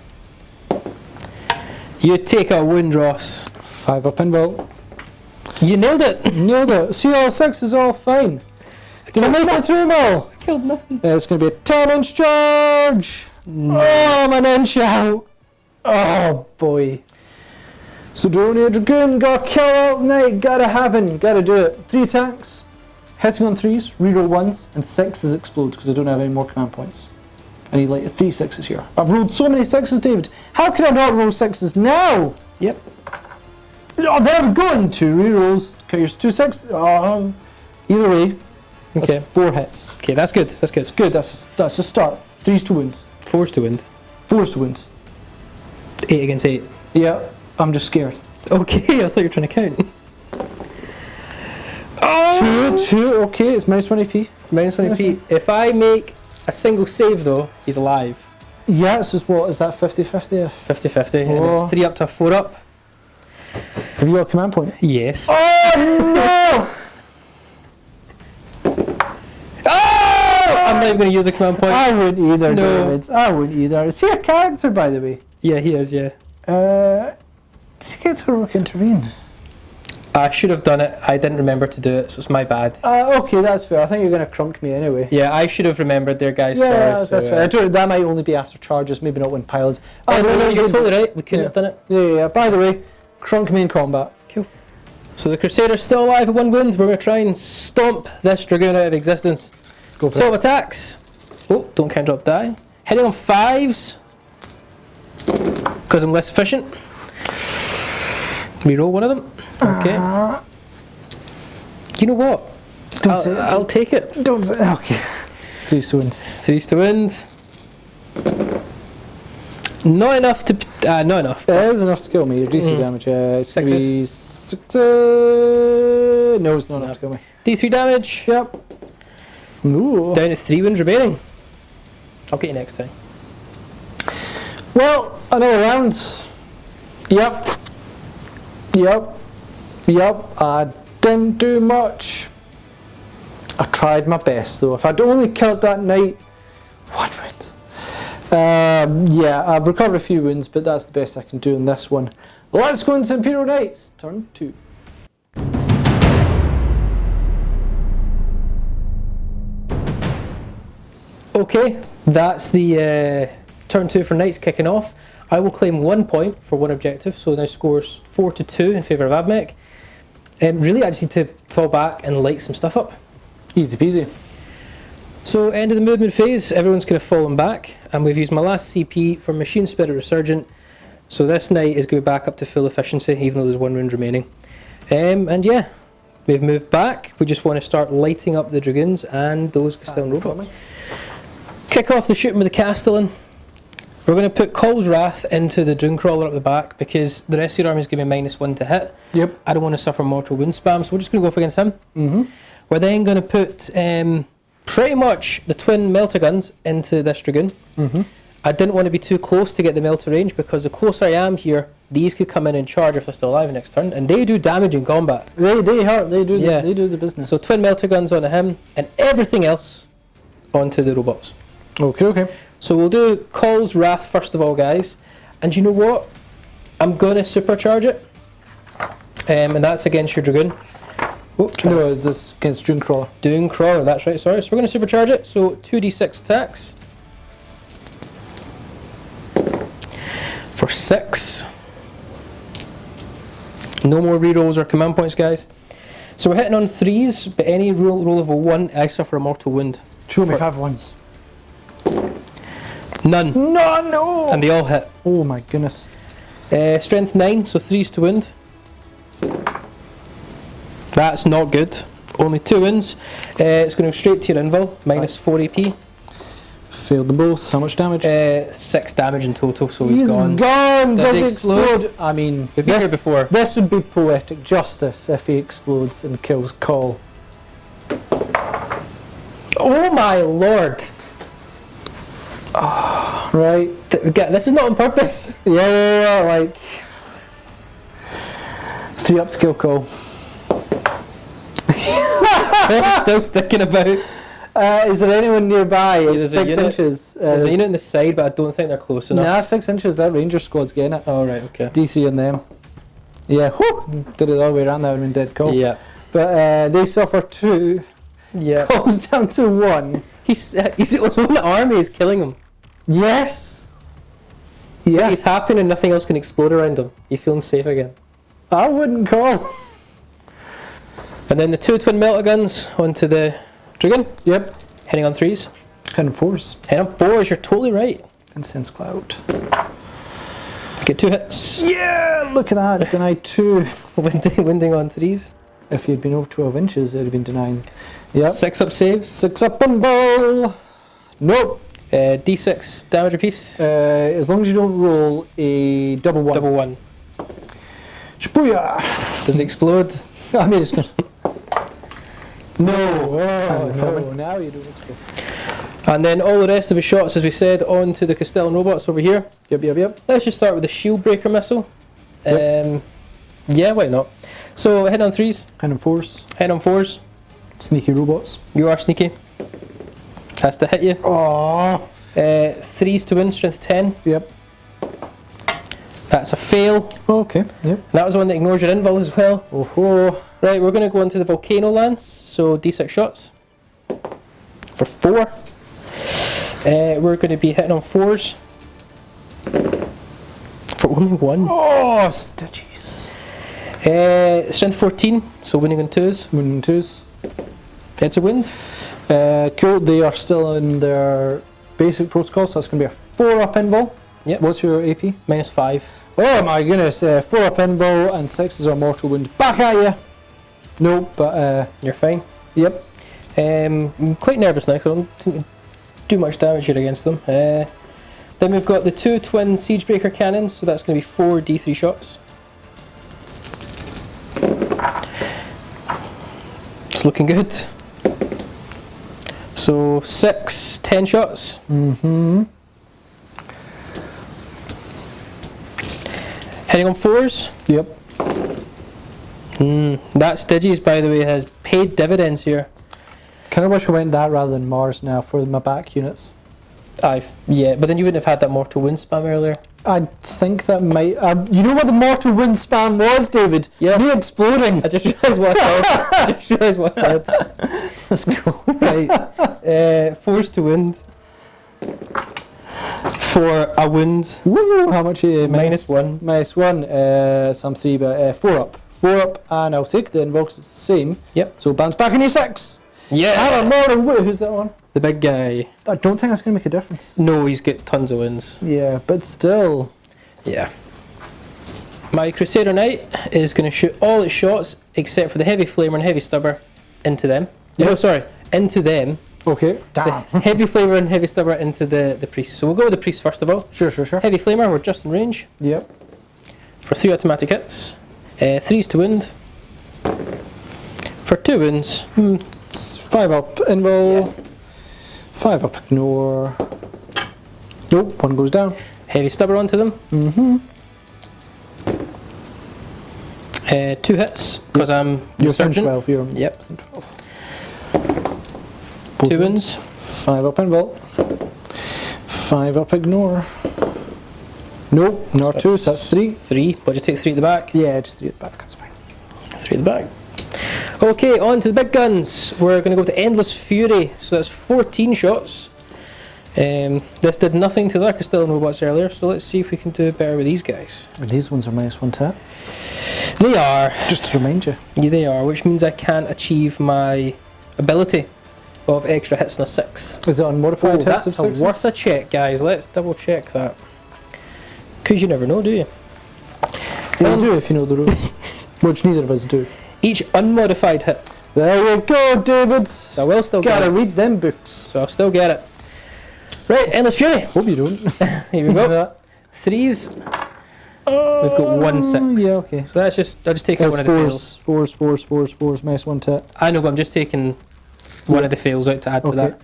You take a wound, Ross. 5 up involt. You nailed it! Nailed it. See, all 6 is all fine. Did I make it through them all? I killed nothing. It's going to be a 10-inch charge. No. Oh, I'm an inch out. Oh, boy. So Dronia Dragoon, gotta kill out Knight, gotta happen, gotta do it. 3 attacks, hitting on 3s, reroll 1s, and 6s explode because I don't have any more command points. I need like 3 6s here. I've rolled so many 6s, David. How can I not roll 6s now? Yep. Oh, there we go in 2 rerolls. Okay, here's 2 6s. Either way, that's Okay. 4 hits. Okay, that's good. That's good. It's good, that's a start. 3s to wounds. 4s to wound. 4s to wounds. 8 against 8. Yeah, I'm just scared. Okay, I thought you were trying to count. Oh! 2, okay, it's -1 AP. -1 AP. If I make a single save though, he's alive. Yeah, it's just what, is that 50-50? 50-50, and Oh. it's 3 up to a 4 up. Have you got a command point? Yes. Oh no! Oh! I'm not even going to use a command point. I wouldn't either, No. David. I wouldn't either. Is he a character, by the way? Yeah, he is, yeah. Does he get to heroic intervene? I should have done it. I didn't remember to do it, so it's my bad. Okay, that's fair. I think you're going to crunk me anyway. Yeah, I should have remembered there, guys. Yeah, Sorry. that's fair. I don't, that might only be after charges, maybe not when pilots. Oh, no, you're good. totally right. We couldn't Yeah. have done it. Yeah. By the way, crunk me in combat. Cool. So the Crusader's still alive at 1 wound. We're going to try and stomp this Dragoon out of existence. Go for Stomp it. attacks. Oh, don't count drop die. Hitting on 5s. Because I'm less efficient. Reroll one of them. Okay. You know what? Don't say it. I'll take it. Don't say it. Okay. 3s to wound. 3s to wind. Not enough to... not enough. It is enough to kill me. Your DC damage. It's going to be 6. No, it's not enough to kill me. D3 damage. Yep. Ooh. Down to 3 wounds remaining. I'll get you next time. Well, another round. Yep. I didn't do much. I tried my best though. If I'd only killed that knight, 1 wound. Yeah, I've recovered a few wounds, but that's the best I can do in this one. Let's go into Imperial Knights, turn 2. Okay, that's the turn 2 for Knights kicking off. I will claim 1 point for 1 objective, so now scores 4-2 in favour of Abmech. Really, I just need to fall back and light some stuff up. Easy peasy. So, end of the movement phase, everyone's kind of fallen back, and we've used my last CP for Machine Spirit Resurgent. So this knight is going to be back up to full efficiency, even though there's 1 round remaining. And yeah, we've moved back. We just want to start lighting up the Dragoons and those Castellan robots. Kick off the shooting with the Castellan. We're going to put Call's Wrath into the Dooncrawler up the back, because the rest of your army is going to be -1 to hit. Yep. I don't want to suffer mortal wound spam, so we're just going to go up against him. We're then going to put pretty much the twin melter guns into this Dragoon. I didn't want to be too close to get the melter range, because the closer I am here, these could come in and charge if they're still alive next turn, and they do damage in combat. They hurt. They do. Yeah. They do the business. So twin melter guns onto him, and everything else onto the robots. Okay. So we'll do Call's Wrath first of all, guys. And you know what? I'm going to supercharge it. And that's against your Dragoon. Oh, No, it's this against Dooncrawler. Dooncrawler, that's right, sorry. So we're going to supercharge it. So 2d6 attacks. For 6. No more rerolls or command points, guys. So we're hitting on 3s, but any roll of a 1, I suffer a mortal wound. Show me 5 ones. None. No! And they all hit. Oh my goodness. Strength 9, so 3s to wound. That's not good. Only 2 wins. It's going to go straight to your invul, -4 AP. Failed them both. How much damage? 6 damage in total, so he's gone. Does Does he he explode? explode? I mean, We've been here before. this would be poetic justice if he explodes and kills Call. Oh my lord! Right? This is not on purpose. Yeah, like 3 up skill Call. I'm still sticking about. Is there anyone nearby? It's there's a 6 unit. inches. There's a unit on the side, but I don't think they're close enough. Nah, 6 inches. That Ranger squad's getting it. Oh right, okay. D3 on them. Yeah, whew, did it all the way around. That would have been dead Call. Yeah. But they suffer 2. Yeah. Calls down to 1. He's one army is killing him. Yes. Yes. He's happy and nothing else can explode around him. He's feeling safe again. I wouldn't call. And then the 2 twin melter guns onto the Dragoon. Yep. Hitting on 3s. And 4s. Hitting on 4s, you're totally right. Incense Cloud. Get 2 hits. Yeah, look at that. Denied 2. Winding on 3s. If you'd been over 12 inches, it would have been denying. Yep. 6 up saves. 6 up and ball. Nope. D6 damage apiece. As long as you don't roll a double 1. Double 1. Shbooyah! Does it explode? I mean, it's gonna. No. Oh, No. Now you don't need to go. And then all the rest of the shots, as we said, onto the Castellan robots over here. Yep. Let's just start with the shield breaker missile. Yep. Yeah, why not? So hit on 3s. Hand and 4s. Hit on 4s. Sneaky robots. You are sneaky. Has to hit you. Aww. 3s to win, strength 10. Yep. That's a fail. Okay. Yep. That was the one that ignores your invul as well. Oh. Right, we're going to go into the volcano lance. So d6 shots. For 4. We're going to be hitting on 4s. For only 1. Oh, stitches. Strength 14, so winning on 2s. Winning 2s. It's a win. Cool. They are still in their basic protocol, so that's going to be a 4 up invul. Yep. What's your AP? -5. Oh my goodness, 4 up invul and 6 is our mortal wound. Back at you! Nope, but You're fine. yep. I'm quite nervous now because I don't think I do much damage here against them. Then we've got the 2 twin siegebreaker cannons, so that's going to be 4 D3 shots. It's looking good. So 6, 10 shots. Mm-hmm. Hitting on 4s. Yep. That Stygies, by the way, has paid dividends here. Kind of wish I went that rather than Mars now for my back units. Yeah, but then you wouldn't have had that mortal wound spam earlier. I think that might. You know what the mortal wound spam was, David? Yeah. Me exploding. I just realised what I said. Let's go. Right. 4s to wound. For a wound. Woo! How much? -1. -1. -1. Some 3, but 4 up. 4 up, and I'll take the invul 'cause it's the same. Yep. So bounce back in a6. Yeah! And a mortal wound. Who's that one? The big guy. I don't think that's going to make a difference. No, he's got tons of wins. Yeah, but still. Yeah. My Crusader Knight is going to shoot all its shots except for the heavy flamer and heavy stubber into them. Yep. No, sorry, into them. Okay. So Damn. heavy flamer and heavy stubber into the priest. So we'll go with the priest first of all. Sure. Heavy flamer, we're just in range Yep. for 3 automatic hits. 3s to wound. For 2 wounds. It's 5 up invul. 5 up ignore. Nope, 1 goes down. Heavy stubber onto them. 2 hits because I'm You're fin sergeant. 12. You're Yep. fin 12. 2 wounds. 5 up invul. 5 up ignore. Nope, not 2, so that's 3. 3, but just take 3 at the back. Yeah, just 3 at the back, that's fine. 3 at the back. Okay, on to the big guns. We're going to go with the Endless Fury. So that's 14 shots. This did nothing to the Castilian robots earlier, so let's see if we can do better with these guys. And these ones are -1 to hit. They are. Just to remind you. Yeah, they are, which means I can't achieve my ability of extra hits in a 6. Is it unmodified hits That's of 6s? worth a check, guys. Let's double check that. Because you never know, do you? You do if you know the rule. Which neither of us do. Each unmodified hit. There you go, David. So I will still get Gotta it. read them books. So I'll still get it. Right, Endless Fury. Hope you don't. Here we go. 3s. We've got 1 6. Yeah, okay. So that's just, I'll just take out That's one of the fails. fours, -1 to hit. I know, but I'm just taking one of the fails out to add to Okay. that.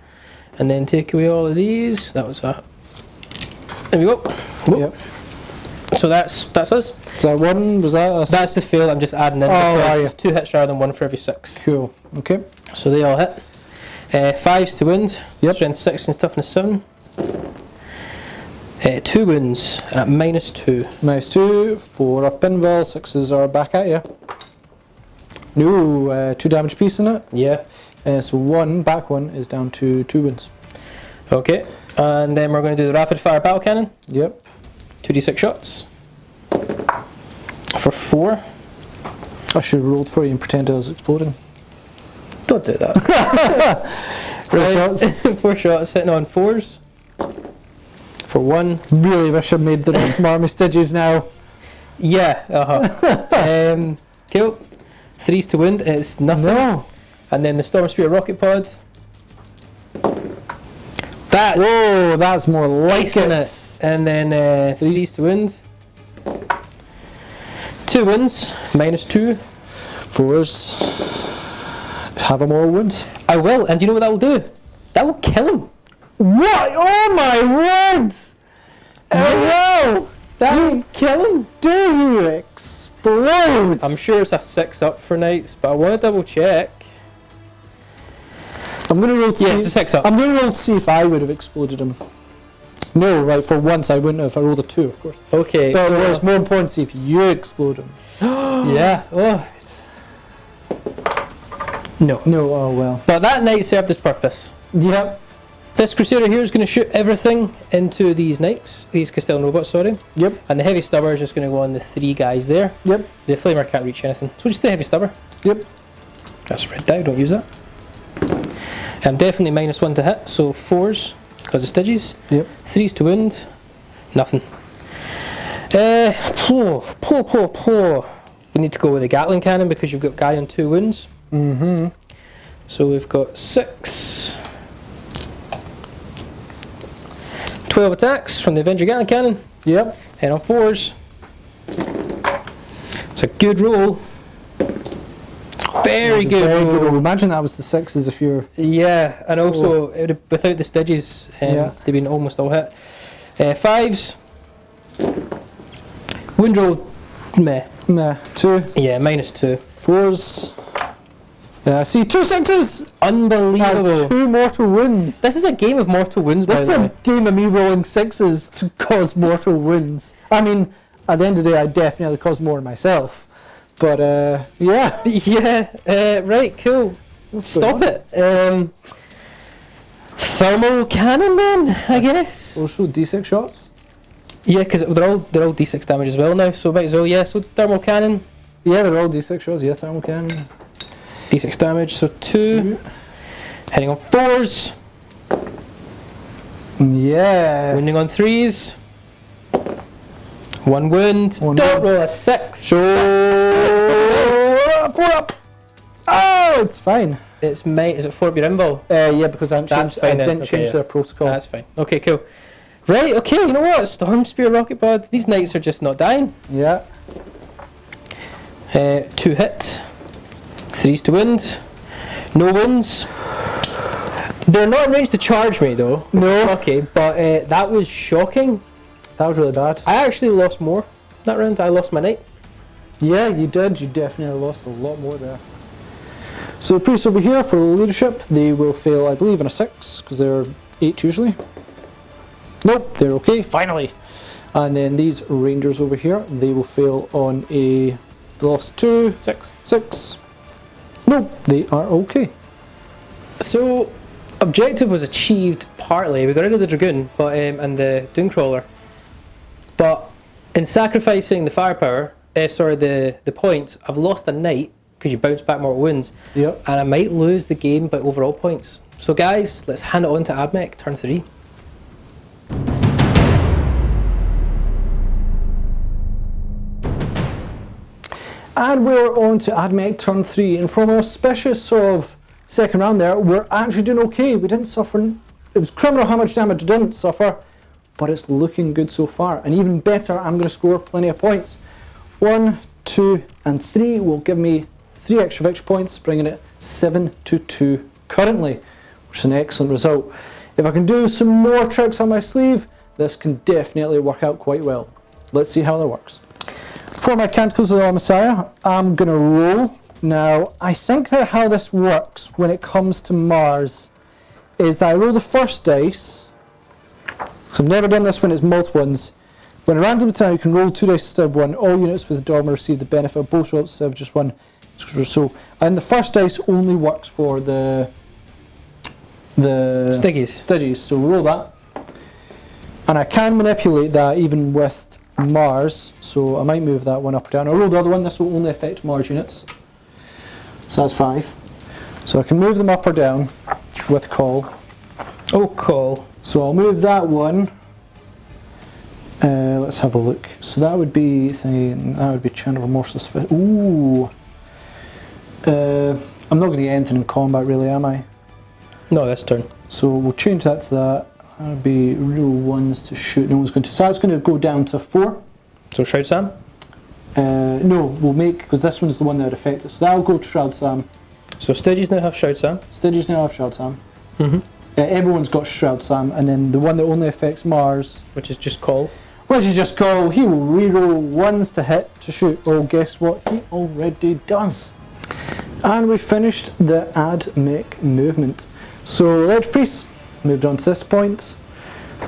And then take away all of these. That was a... There we go. Whoop. Yep. So that's us. Is that one? Was that a That's the fail I'm just adding in Oh, because are you? it's 2 hits rather than 1 for every 6. Cool. Okay. So they all hit. 5s to wound. Yep. Strength 6 and toughness 7. 2 wounds at -2. -2, 4 up invul, 6s are back at you. No, 2 damage piece in it. Yeah. So 1, back 1 is down to 2 wounds. Okay. And then we're going to do the rapid fire battle cannon. Yep. 2d6 shots. For 4. I should have rolled for you and pretend I was exploding. Don't do that. 4 shots. 4 shots hitting on 4s. For 1. Really wish I made the rest of my army stitches now. Yeah, cool. 3s to wound, it's nothing. No. And then the Storm Spear rocket pod. That's Whoa, that's more like isn't it. it. And then 3s to wound. 2 wounds, -2. 4s have a more wound. I will, and do you know what that will do? That will kill him. What? Oh my words! Hello! That will kill him. Do you explode? I'm sure it's a 6 up for knights, but I want to double check. I'm gonna roll to Yeah, see. it's a 6 up. I'm gonna roll to see if I would have exploded him. No, right, for once I wouldn't have. I rolled a 2, of course. Okay. But so- it's more important to see if you explode him. yeah. Oh. No. No, oh well. But that knight served its purpose. Yep. This Crusader here is going to shoot everything into these knights, these Castilian robots, sorry. Yep. And the heavy stubber is just going to go on the 3 guys there. Yep. The flamer can't reach anything. So just the heavy stubber. Yep. That's red die, don't use that. I'm definitely -1 to hit, so 4s, because of Styges. Yep. 3s to wound, nothing. We need to go with the Gatling cannon because you've got guy on 2 wounds. Mm-hmm. So we've got 6. 12 attacks from the Avenger Gatling cannon. Yep. And on 4s. It's a good roll. Very good roll. Imagine that was the 6s if you're... Yeah, and also it would have, without the Styges, Yeah. they've been almost all hit. 5s. Wound roll, meh. Nah. 2. Yeah, -2. 4s. Yeah, I see 2 6s! Unbelievable. That's 2 mortal wounds. This is a game of mortal wounds, by This is the way. a game of me rolling 6s to cause mortal wounds. I mean, at the end of the day, I definitely cause more myself. But, yeah. Yeah, right, cool. Stop it. Thermal cannon then, I guess. Also, D6 shots. Yeah, because they're all D6 damage as well now, so might as well, yeah, so thermal cannon. Yeah, they're all D6 rolls. Yeah, thermal cannon. D6 damage, so 2. Hitting on 4s. Yeah. Wounding on 3s. 1 wound. One Don't wound. roll a 6. Show 4 up. Oh, it's fine. It's mate. Is it 4 up your invul? Yeah, because I That's didn't change, fine I then. didn't Okay, change yeah. their protocol. That's fine. Okay, cool. Right, okay, you know what? Storm Spear, Rocket Bud. These knights are just not dying. Yeah. 2 hit. 3s to wound. No wounds. They're not in range to charge me though. No. Okay, but that was shocking. That was really bad. I actually lost more that round. I lost my knight. Yeah, you did. You definitely lost a lot more there. So the priests over here for leadership, they will fail, I believe, in a 6 because they're 8 usually. Nope, they're okay. Finally. And then these rangers over here, they will fail on a they lost 2, 6. Nope, they are okay. So objective was achieved partly. We got rid of the dragoon, but and the Dooncrawler. But in sacrificing the firepower, the points, I've lost a knight because you bounce back more wounds. Yep. And I might lose the game by overall points. So guys, let's hand it on to Admech, turn 3. And we're on to Admech turn 3, and from our auspicious sort of second round there, we're actually doing okay. We didn't suffer, it was criminal how much damage we didn't suffer, but it's looking good so far. And even better, I'm going to score plenty of points. 1, 2 and 3 will give me 3 extra victory points, bringing it 7-2 currently, which is an excellent result. If I can do some more tricks on my sleeve, this can definitely work out quite well. Let's see how that works. For my Canticles of the Messiah, I'm going to roll. Now, I think that how this works when it comes to Mars is that I roll the first dice, because I've never done this when it's multiple ones. When a random attack, you can roll 2 dice instead of 1. All units with Dormer receive the benefit of both rolls instead of just 1. So, and the first dice only works for the Stiggies. So roll that. And I can manipulate that even with Mars, so I might move that one up or down. I'll roll the other one. This will only affect Mars units. So that's 5. So I can move them up or down with call. Oh, call. So I'll move that one. Let's have a look. So that would be, Channel of Remorseless Fist. Ooh. I'm not going to get anything in combat really, am I? No, this turn. So we'll change that to that. That would be real ones to shoot. No one's going to. So that's going to go down to 4. So Shroud Sam? No, we'll make, because this one's the one that would affect it. So that'll go to Shroud Sam. So Stygies now have Shroud Sam? Stygies now have Shroud Sam. Mm-hmm. Everyone's got Shroud Sam, and then the one that only affects Mars, Which is just call. which is just call, he will reroll ones to hit to shoot. Oh, guess what? He already does. And we finished the Admech movement. So Ledge Priests moved on to this point.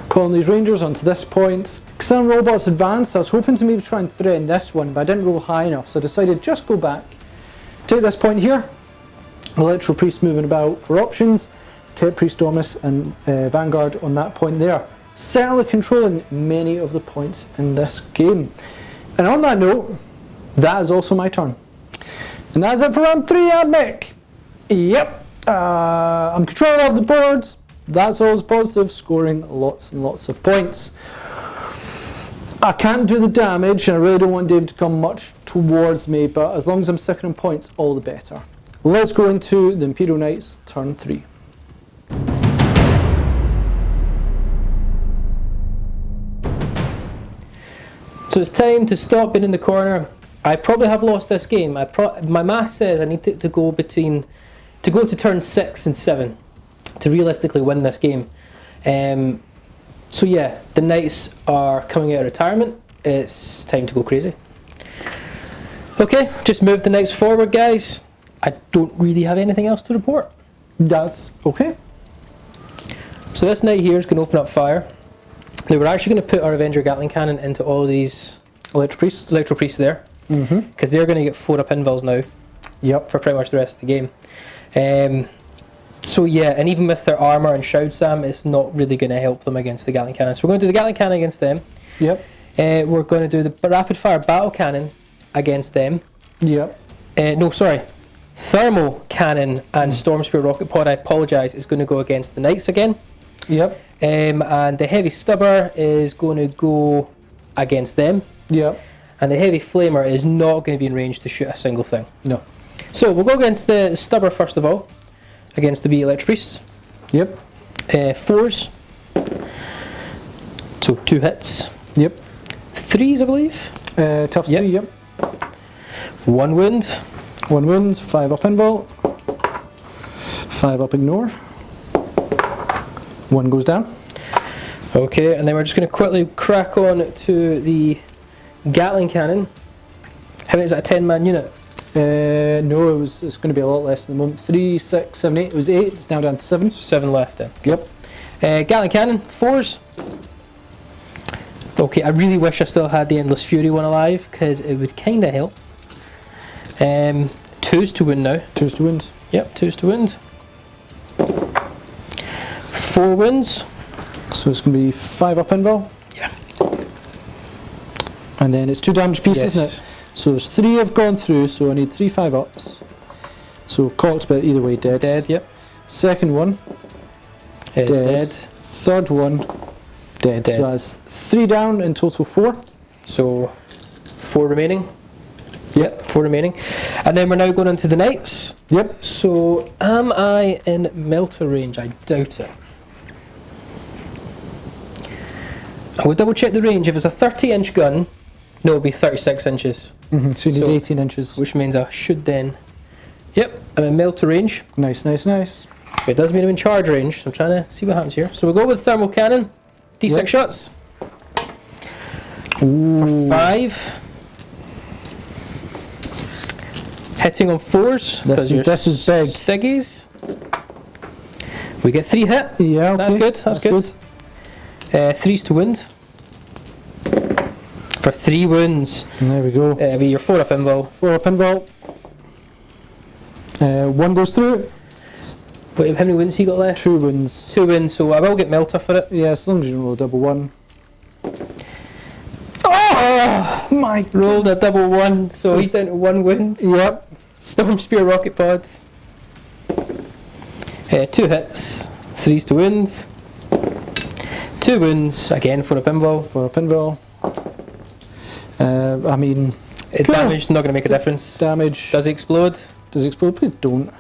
Calling these Rangers onto this point. Some robots advanced. I was hoping to maybe try and threaten this one, but I didn't roll high enough, so I decided just go back. Take this point here. Electro Priest moving about for options. Tep Priest Domus and Vanguard on that point there. Certainly controlling many of the points in this game. And on that note, that is also my turn. And that's it for round 3, Admech. Yep. I'm controlling of the boards. That's always positive, scoring lots and lots of points. I can't do the damage, and I really don't want David to come much towards me, but as long as I'm sticking on points, all the better. Let's go into the Imperial Knights, turn 3. So it's time to stop being in the corner. I probably have lost this game. My math says I need to go to turn 6 and 7 to realistically win this game. So yeah, the Knights are coming out of retirement. It's time to go crazy. Okay, just move the Knights forward, guys. I don't really have anything else to report. That's okay. So this Knight here is going to open up fire. Now we're actually going to put our Avenger Gatling Cannon into all these Electro Priests there. Because they're going to get 4 up invulns now. Yep. For pretty much the rest of the game. So yeah, and even with their armour and Shroud Sam, it's not really going to help them against the Gatling Cannon. So we're going to do the Gatling Cannon against them. Yep. We're going to do the Rapid Fire Battle Cannon against them. Yep. No, sorry. Thermal cannon and storm spear rocket pod, I apologise, is going to go against the knights again. Yep. And the heavy stubber is going to go against them. Yep. And the heavy flamer is not going to be in range to shoot a single thing. No. So we'll go against the stubber first of all, against the wee electric priests. Yep. 4s. So 2 hits. Yep. 3s, I believe. Tough Yep. 3, yep. 1 wound. 1 wound, 5 up invul. 5 up ignore. 1 goes down. Okay, and then we're just going to quickly crack on to the Gatling cannon. How is that a 10-man unit? No, it's going to be a lot less at the moment. 3, 6, 7, 8. It was 8, it's now down to 7. 7 left then. Yep. Gatling cannon, 4s. Okay, I really wish I still had the Endless Fury one alive, because it would kind of help. 2s to win now. 2s to wound. Yep, 2s to win. 4 wins. So it's going to be 5 up invul. Yeah. And then it's 2 damage pieces, Yes. isn't it? So there's 3 have gone through, so I need 3 5 ups. So cocked, but either way dead. Dead, yep. Second one, Dead. third one, dead. Dead. So that's 3 down, in total 4. So 4 remaining. Yep, 4 remaining. And then we're now going on to the knights. Yep. So am I in melter range? I doubt it. I would double check the range. If it's a 30-inch gun, no, it'll be 36 inches. So you need So- 18 inches. Which means I should then... Yep, I'm in melter range. Nice, nice, nice. But it does mean I'm in charge range, so I'm trying to see what happens here. So we'll go with thermal cannon. D6 Yep. shots. Ooh. 5. Hitting on 4s. This is big. Stiggies. We get 3 hit. Yeah, okay. That's good, that's good. 3s to wound. For 3 wounds. And there we go. Be your 4 up invul. 4 up invul. 1 goes through. Wait, how many wounds you got left? 2 wounds. 2 wounds, so I will get melter for it. Yeah, as long as you roll a double 1. Oh! My rolled a double 1, so he's down to 1 wound. Yep. Storm Spear Rocket Pod. 2 hits, 3s to wound. 2 wounds, again 4 up invul. 4 up invul. I mean, Damage not going to make a difference. damage. Does he explode? Does it explode? Please don't.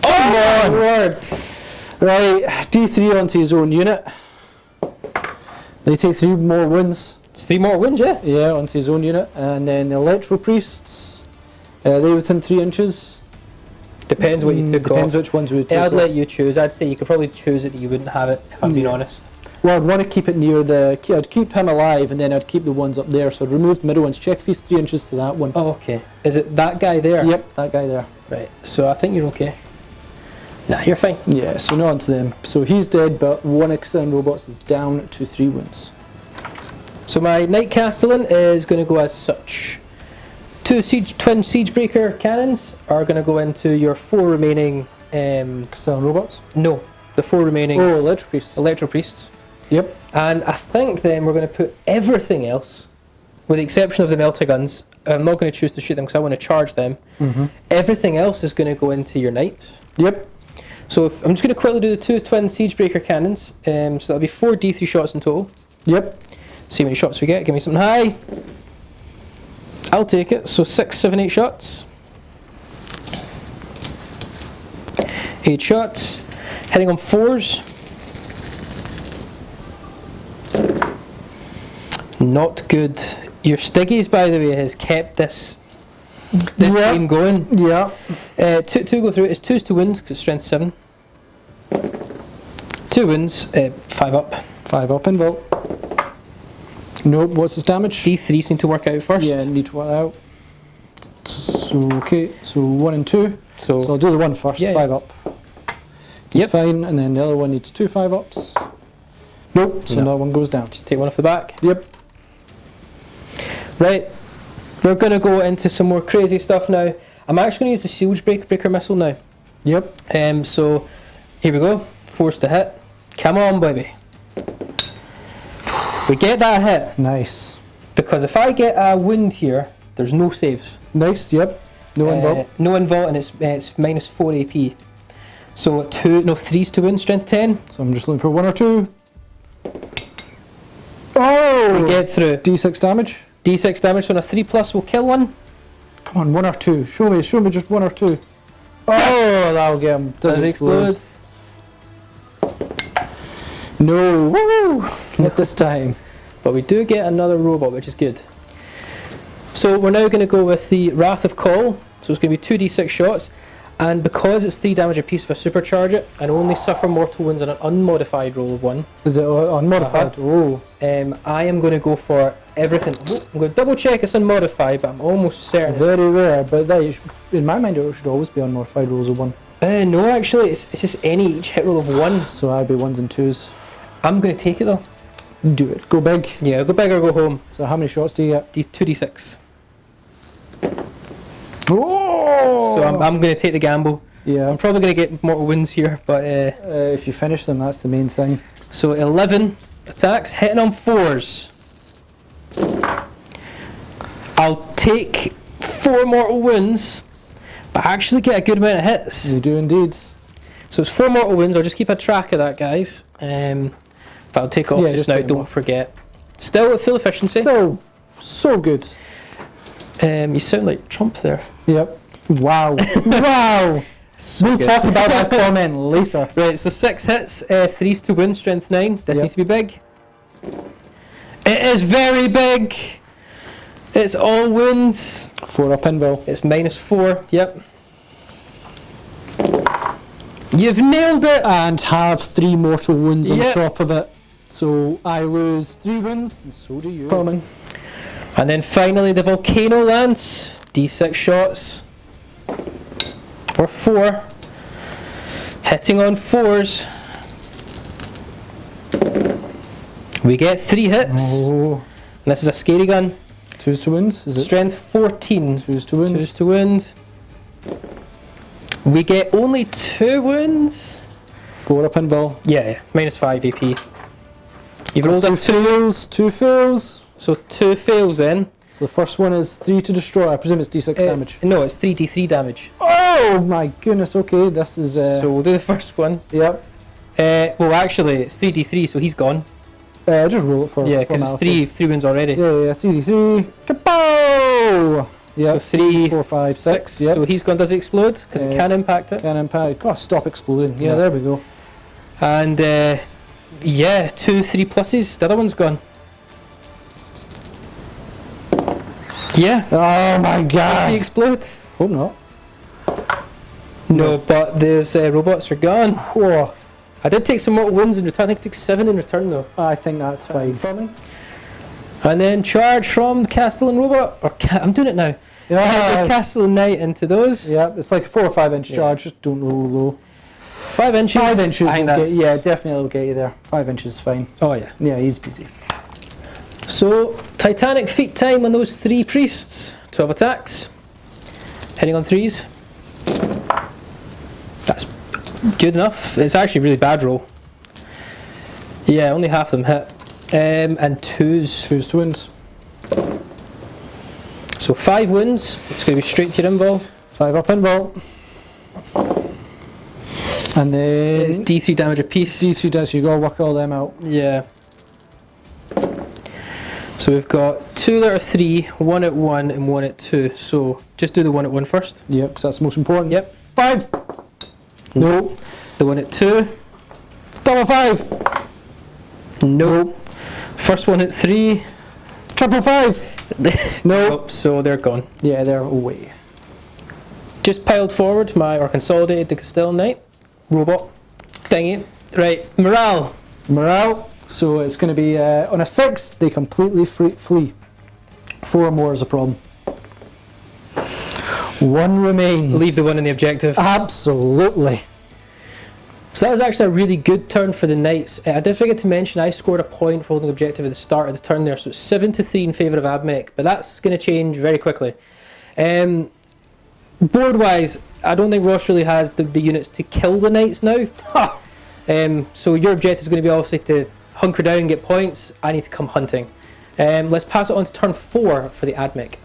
Oh my word! Right, D3 onto his own unit. They take 3 more wounds. It's 3 more wounds, yeah? Yeah, onto his own unit. And then the Electro Priests, they within 3 inches. Depends what you took Depends off. which ones we would take I'd off. let you choose. I'd say you could probably choose it that you wouldn't have it, if I'm being Yeah. honest. Well, I'd want to keep it near the... I'd keep him alive and then I'd keep the ones up there. So I'd remove the middle ones. Check if he's 3 inches to that one. Oh, okay. Is it that guy there? Yep, that guy there. Right, so I think you're okay. Nah, you're fine. Yeah, so not onto them. So he's dead, but 1 Extern Robots is down to 3 wounds. So my Knight Castellan is going to go as such. 2 twin Siegebreaker cannons are going to go into your 4 remaining... Extern Robots? no, the 4 remaining Oh, Electro Priests. Electro Priests. Yep. And I think then we're going to put everything else, with the exception of the Melta guns. I'm not going to choose to shoot them because I want to charge them. Everything else is going to go into your Knights. Yep. So I'm just going to quickly do the 2 twin Siegebreaker cannons. So that'll be 4 D3 shots in total. Yep. See how many shots we get. Give me something high. I'll take it. So 6, 7, 8 shots. 8 shots. Hitting on 4s. Not good. Your Stiggies, by the way, has kept this Yeah. game going. Yeah. 2 go through. It's 2s to wound because it's strength 7. 2 wounds. 5 up. 5 up invul. Nope, what's his damage? D3 seem to work out first. Yeah, need to work that out. So, okay, so 1 and 2. So, So I'll do the 1 first, Yeah, 5 up. He's Yep. fine, and then the other one needs 2 5 ups. Nope, so No. that one goes down. just take one off the back. Yep. Right, we're going to go into some more crazy stuff now. I'm actually going to use the Shield Breaker missile now. Yep. So here we go. Forced to hit. Come on, baby. We get that hit Nice. because if I get a wound here, There's no saves. Nice, yep. No invul. No invul, and it's minus 4 AP. So 3's to win, strength 10. So I'm just looking for 1 or 2. Oh! We get through. D6 damage. D6 damage when a 3+ will kill one. Come on, 1 or 2. Show me just 1 or 2. Oh, that'll get him. Does explode. No, woo! Not this time. But we do get another robot, which is good. So we're now going to go with the Wrath of Call. So it's going to be 2d6 shots. And because it's 3 damage a piece if I supercharge it, and only suffer mortal wounds on an unmodified roll of 1. Is it unmodified? Oh. I am going to go for everything. I'm going to double check it's unmodified, but I'm almost certain. Very rare, but that in my mind it should always be unmodified rolls of 1. No, actually, it's just each hit roll of 1. So I'd be 1s and 2s. I'm going to take it though. Do it. Go big. Yeah, go big or go home. So how many shots do you get? 2d6. Oh! So I'm going to take the gamble. Yeah. I'm probably going to get mortal wounds here, but if you finish them, that's the main thing. So 11 attacks, hitting on 4s. I'll take 4 mortal wounds, but actually get a good amount of hits. You do indeed. So it's 4 mortal wounds. I'll just keep a track of that, guys. If I'll take off just now, don't forget. Still at full efficiency. Still so good. You sound like Trump there. Yep. Wow. Wow. So we'll good. talk about that comment later. Right, so 6 hits, 3's to win, strength 9. This needs to be big. It is very big. It's all wounds. 4 up invul. It's minus 4, yep. You've nailed it! And have 3 mortal wounds on Yep. top of it. So I lose 3 wounds, and so do you. Coming. And then finally the Volcano Lance. D6 shots. For 4. Hitting on 4s. We get 3 hits. Oh. And this is a scary gun. 2s to wounds, is it? Strength 14. 2s to wounds. 2s to wound. We get only 2 wounds. 4 up invul. Yeah, minus 5 AP. You've rolled a 2. fails, 2 fails. So 2 fails then. So the first one is 3 to destroy. I presume it's d6 damage. No, it's 3d3 damage. Oh my goodness, okay, this is... So we'll do the first one. Yep. Well, actually, it's 3d3, so he's gone. Just roll it for Yeah, because it's 3 wounds already. Yeah, 3d3. Kapow! Yep. So 3, 4, 5, 6. Yep. So he's gone. Does it explode? Because it can impact it. Can impact. God, stop exploding. Yeah, there we go. And yeah, 2, 3 pluses. The other one's gone. Yeah. Oh my Does god. he explode? Hope not. No, but those robots are gone. Whoa. I did take some mortal wounds in return. I think I took 7 in return though. I think that's fine. And then charge from the Castellan robot. Or I'm doing it now. Yeah. The Castellan Knight into those. Yeah, it's like a 4 or 5 inch charge. Just don't roll low. 5 inches. 5 inches I think will get, that's... yeah, definitely will get you there. 5 inches is fine. Oh yeah. Yeah, he's busy. So, Titanic feat time on those 3 priests. 12 attacks. Hitting on 3s. That's good enough. It's actually a really bad roll. Yeah, only half of them hit. And 2s. 2s to wounds. So 5 wounds. It's going to be straight to your invul. 5 up invul. And then... It's D3 damage a piece. D3 dash, you gotta work all them out. Yeah. So we've got 2 that are 3, 1 at 1 and 1 at 2. So just do the 1 at 1 first. Yep, because that's the most important. Yep. 5! No. The 1 at 2. Double 5! Nope. First 1 at 3. Triple 5! Nope. So they're gone. Yeah, they're away. Just piled forward or consolidated the Castellan Knight. Robot. Dang it. Right, morale. Morale. So it's going to be on a 6, they completely flee. 4 more is a problem. 1 remains. Leave the 1 in the objective. Absolutely. So that was actually a really good turn for the Knights. I did forget to mention I scored a point for holding objective at the start of the turn there, so it's 7-3 in favour of Admech, but that's going to change very quickly. Board wise, I don't think Ross really has the units to kill the Knights now. So your objective is going to be obviously to hunker down and get points. I need to come hunting. Let's pass it on to turn 4 for the Admech.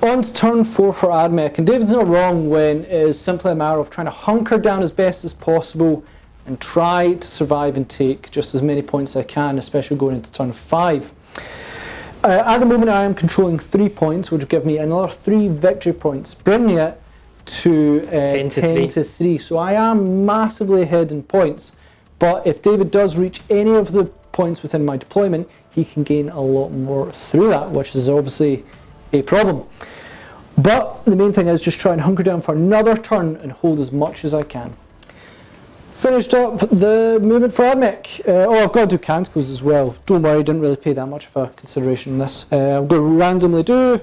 On to turn 4 for Admech, and David's not wrong when it is simply a matter of trying to hunker down as best as possible and try to survive and take just as many points as I can, especially going into turn 5. At the moment I am controlling 3 points, which will give me another 3 victory points, bringing it to 10 to 3. So I am massively ahead in points, but if David does reach any of the points within my deployment, he can gain a lot more through that, which is obviously a problem. But the main thing is just try and hunker down for another turn and hold as much as I can. Finished up the movement for Admech. I've got to do canticles as well. Don't worry, didn't really pay that much of a consideration in this. I'm going to randomly do.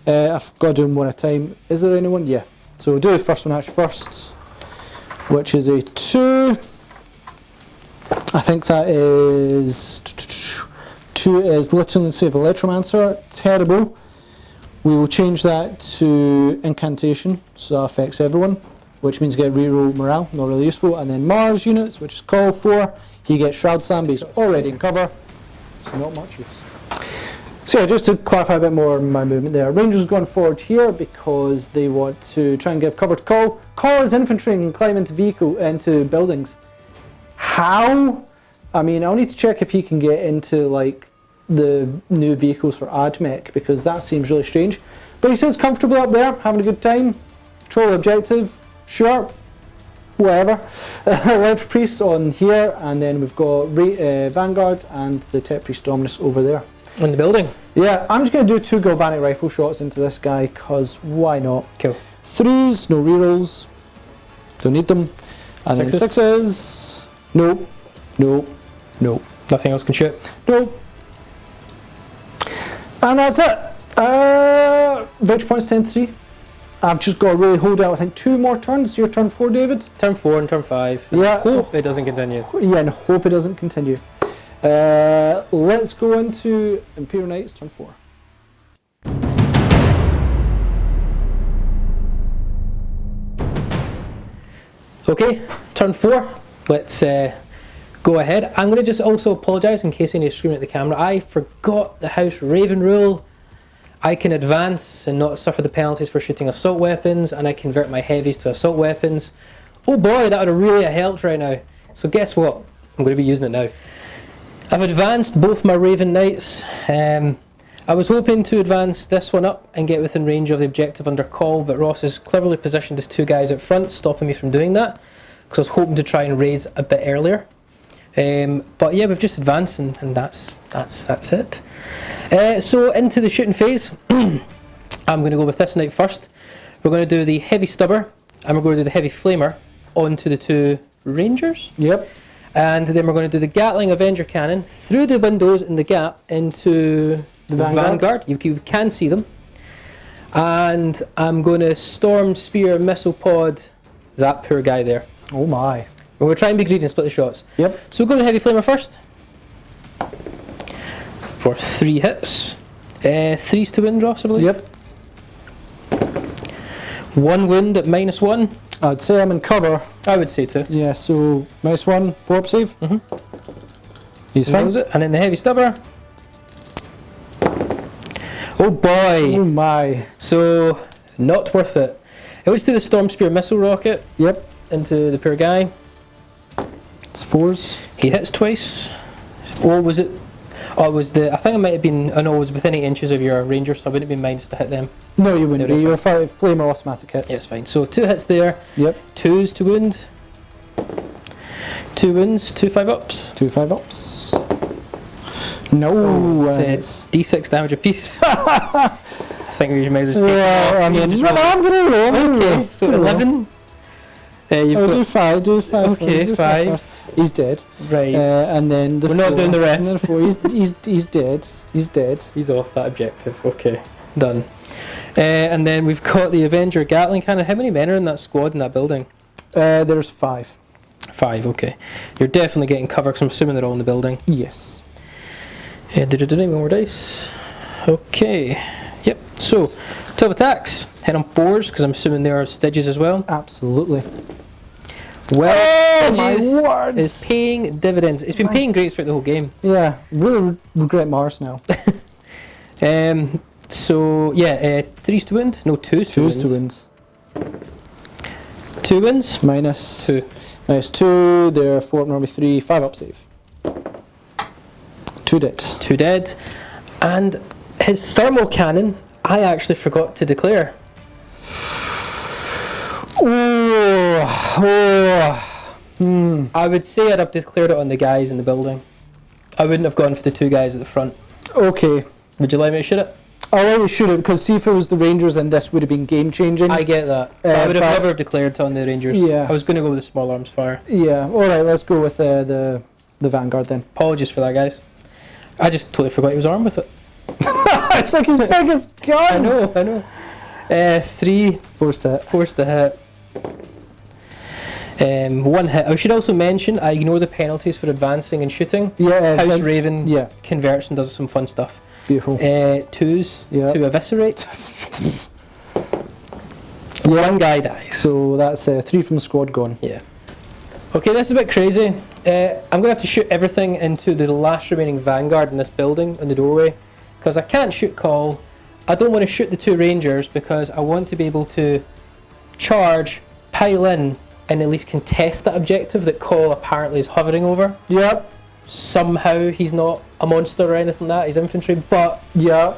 I've got to do them one at a time. Is there anyone? Yeah. So we'll do the first one actually first, which is a 2. I think that is 2 is literally save Electromancer. Terrible. We will change that to incantation, so that affects everyone, which means get reroll morale, not really useful. And then Mars units, which is call for, he gets Shroud Slam, but he's already in cover, so not much use. So yeah, just to clarify a bit more on my movement there, Rangers going forward here because they want to try and give cover to Call. Call is infantry and climb into buildings. How? I mean, I'll need to check if he can get into like the new vehicles for Admech, because that seems really strange. But he says comfortable up there, having a good time. Control the objective, sure, whatever. Electro Priest on here, and then we've got Vanguard and the Tech Priest Dominus over there. In the building? Yeah, I'm just going to do 2 galvanic rifle shots into this guy, because why not? Cool. 3s, no rerolls, don't need them. And then 6s, nope, nope, nope. Nothing else can shoot? Nope. And that's it. Victory points 10 to 3. I've just got to really hold out, I think, 2 more turns. Your turn 4, David? Turn 4 and turn 5. Yeah. Hope it doesn't continue. Yeah, and hope it doesn't continue. Let's go into Imperial Knights, turn 4. Okay, turn 4. Let's go ahead. I'm going to just also apologise in case any are screaming at the camera. I forgot the House Raven rule. I can advance and not suffer the penalties for shooting assault weapons, and I convert my heavies to assault weapons. Oh boy, that would have really helped right now. So guess what? I'm going to be using it now. I've advanced both my Raven Knights. I was hoping to advance this one up and get within range of the objective under call, but Ross has cleverly positioned his 2 guys up front, stopping me from doing that, because I was hoping to try and raise a bit earlier. But yeah, we've just advanced, and that's it. So into the shooting phase, I'm going to go with this knight first. We're going to do the heavy stubber, and we're going to do the heavy flamer onto the 2 rangers. Yep. And then we're going to do the Gatling Avenger cannon through the windows in the gap into the Vanguard. You can see them. And I'm going to Storm Spear Missile Pod that poor guy there. Oh my. We'll try and be greedy and split the shots. Yep. So we'll go to the heavy flamer first. For 3 hits. 3s to wound, Ross, I believe. Yep. 1 wound at -1. I'd say I'm in cover. I would say 2. Yeah, so -1, 4 up save. He's fine. It. And then the heavy stubber. Oh boy! Oh my. So, not worth it. It was to the Storm Spear missile rocket. Yep. Into the poor guy. It's 4s. He hits twice. Or was it? Oh, it was the. I think it might have been. Oh no, it was within 8 inches of your ranger, so I wouldn't be minus to hit them. No, you wouldn't be. You're flame or automatic hits. Yeah, it's fine. So 2 hits there. Yep. 2s to wound. 2 wounds, 2 5-ups. 2 5-ups. No. It's D6 damage apiece. I think we might just take Yeah, I mean, I'm going to roll. Okay, so 11. Do 5, do 5. Okay, do 5. first. He's dead. Right. And then the We're 4. not doing the rest. And then 4. He's dead. He's dead. He's off that objective. Okay, done. And then we've got the Avenger Gatling cannon. How many men are in that squad in that building? There's 5. 5, okay. You're definitely getting cover because I'm assuming they're all in the building. Yes. One more dice. Okay. Yep. So, 12 attacks. Hit on 4s because I'm assuming there are Styges as well. Absolutely. Well, my Styges words. is paying dividends. It's been paying great throughout the whole game. Yeah, really regret Mars now. So, yeah, 3's to wound? No, 2's to wound. 2's to wounds. 2 wounds? Minus 2. Minus 2, they're 4 up, normally 3, 5 up save. 2 dead. 2 dead. And his thermal cannon, I actually forgot to declare. I would say I'd have declared it on the guys in the building. I wouldn't have gone for the 2 guys at the front. Okay. Would you like me to shoot it? I'll let you shoot it, because see if it was the Rangers then this would have been game changing. I get that. I would have never declared on the Rangers. Yeah. I was going to go with the small arms fire. Yeah, alright, let's go with the Vanguard then. Apologies for that, guys. I just totally forgot he was armed with it. It's like his biggest gun! I know. 3. Forced hit. Forced the hit. 1 hit. I should also mention, I ignore the penalties for advancing and shooting. Yeah. House Raven Yeah. converts and does some fun stuff. Beautiful. 2's to eviscerate. 1 guy dies. So that's 3 from the squad gone. Yeah. Okay, this is a bit crazy. I'm going to have to shoot everything into the last remaining Vanguard in this building, in the doorway, because I can't shoot Call. I don't want to shoot the 2 Rangers because I want to be able to charge, pile in, and at least contest that objective that Call apparently is hovering over. Yep. Somehow he's not a monster or anything like that, he's infantry, but yeah,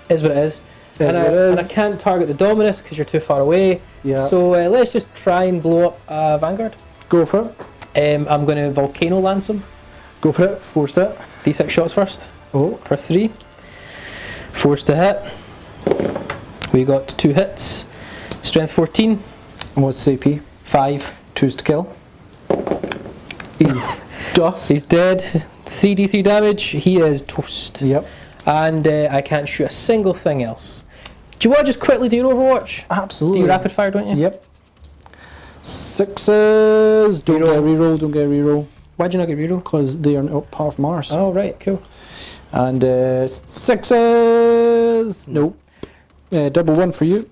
is what it is. And I can't target the Dominus because you're too far away. Yeah. So let's just try and blow up Vanguard. Go for it. I'm going to Volcano Lance him. Go for it. Forced it. D6 shots first. Oh. For 3. Forced to hit. We got 2 hits. Strength 14. And what's CP? 5. 2's to kill. He's dust. He's dead. 3d3 damage. He is toast. Yep. And I can't shoot a single thing else. Do you want to just quickly do your Overwatch? Absolutely. Do your rapid fire, don't you? Yep. 6s. Don't get a reroll. Don't get a reroll. Why'd you not get reroll? Because they are not part of Mars. Oh, right. Cool. And 6s. Nope. Double 1 for you.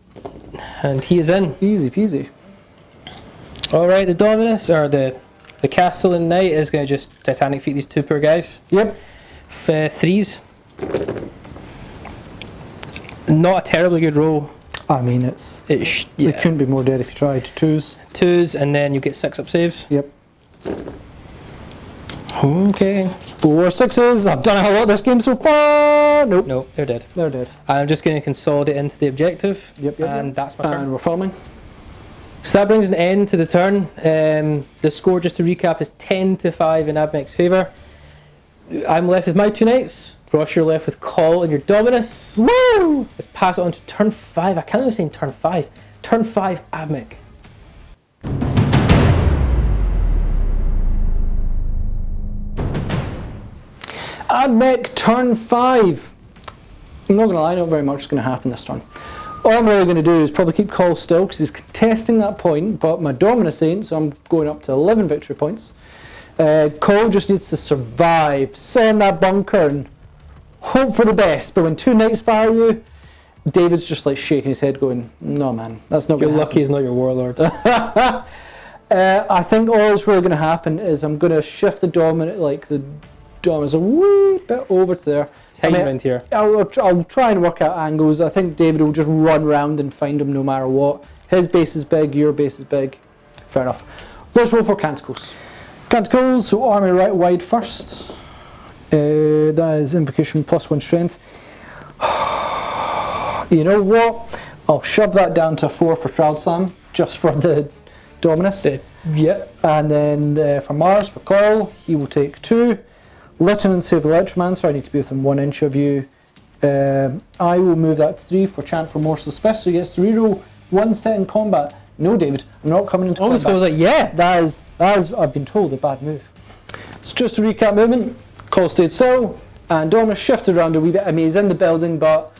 And he is in. Easy peasy. Alright, the Dominus, or the Castellan Knight is going to just Titanic feet these 2 poor guys. Yep. 3s. Not a terribly good roll. I mean, it couldn't be more dead if you tried. 2s. 2s, and then you get 6 up saves. Yep. Okay. 4 6s. I've done a lot this game so far. Nope. Nope, they're dead. They're dead. I'm just going to consolidate into the objective. Yep. And that's my turn. And we're filming. So that brings an end to the turn. The score, just to recap, is 10-5 in Admech's favour. I'm left with my 2 knights. Ross, you're left with Call and your Dominus. Woo! Let's pass it on to turn 5. I can't even say turn 5. Turn 5, Admech. Admech turn 5. I'm not going to lie, not very much is going to happen this turn. All I'm really going to do is probably keep Call still because he's contesting that point, but my Dominus ain't, so I'm going up to 11 victory points. Call just needs to survive, sit in that bunker and hope for the best, but when 2 knights fire you, David's just like shaking his head going, no man, that's not going to happen. You're lucky he's not your warlord. I think all that's really going to happen is I'm going to shift the Dominus a wee bit over to there. Around here. I'll try and work out angles. I think David will just run round and find him no matter what. His base is big, your base is big. Fair enough. Let's roll for Canticles. Canticles, so army right wide first. That is invocation +1 strength. You know what? I'll shove that down to 4 for Shroud Slam, just for the Dominus. Yep. And then for Mars, for Coil, he will take 2. Lieutenant save Electromancer, I need to be within 1 inch of you. I will move that 3 for Chant for Morseless Fist, so he gets to reroll 1 set in combat. No, David, I'm not coming into combat. I was like, yeah. That is, I've been told, a bad move. So just to recap movement, Call stayed still, and Dominus shifted around a wee bit. I mean, he's in the building, but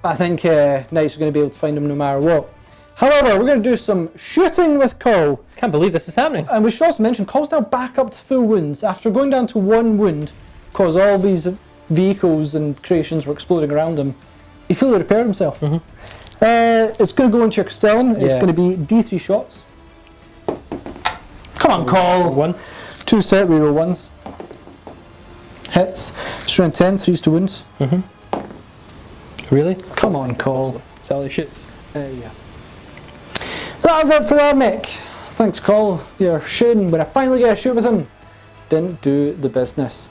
I think Knights are going to be able to find him no matter what. However, we're going to do some shooting with Call. Can't believe this is happening. And we should also mention, Call's now back up to full wounds. After going down to 1 wound, because all these vehicles and creations were exploding around him, he fully repaired himself. It's going to go into your Castellan. It's going to be D3 shots. Come on, Call. 1. 2 set reroll 1s. Hits. Strength 10, 3s to wounds. Really? Come on, Cole. That's all he shoots. Yeah. That was it for that mech. Thanks, Cole. You're shooting. When I finally get a shoot with him, didn't do the business.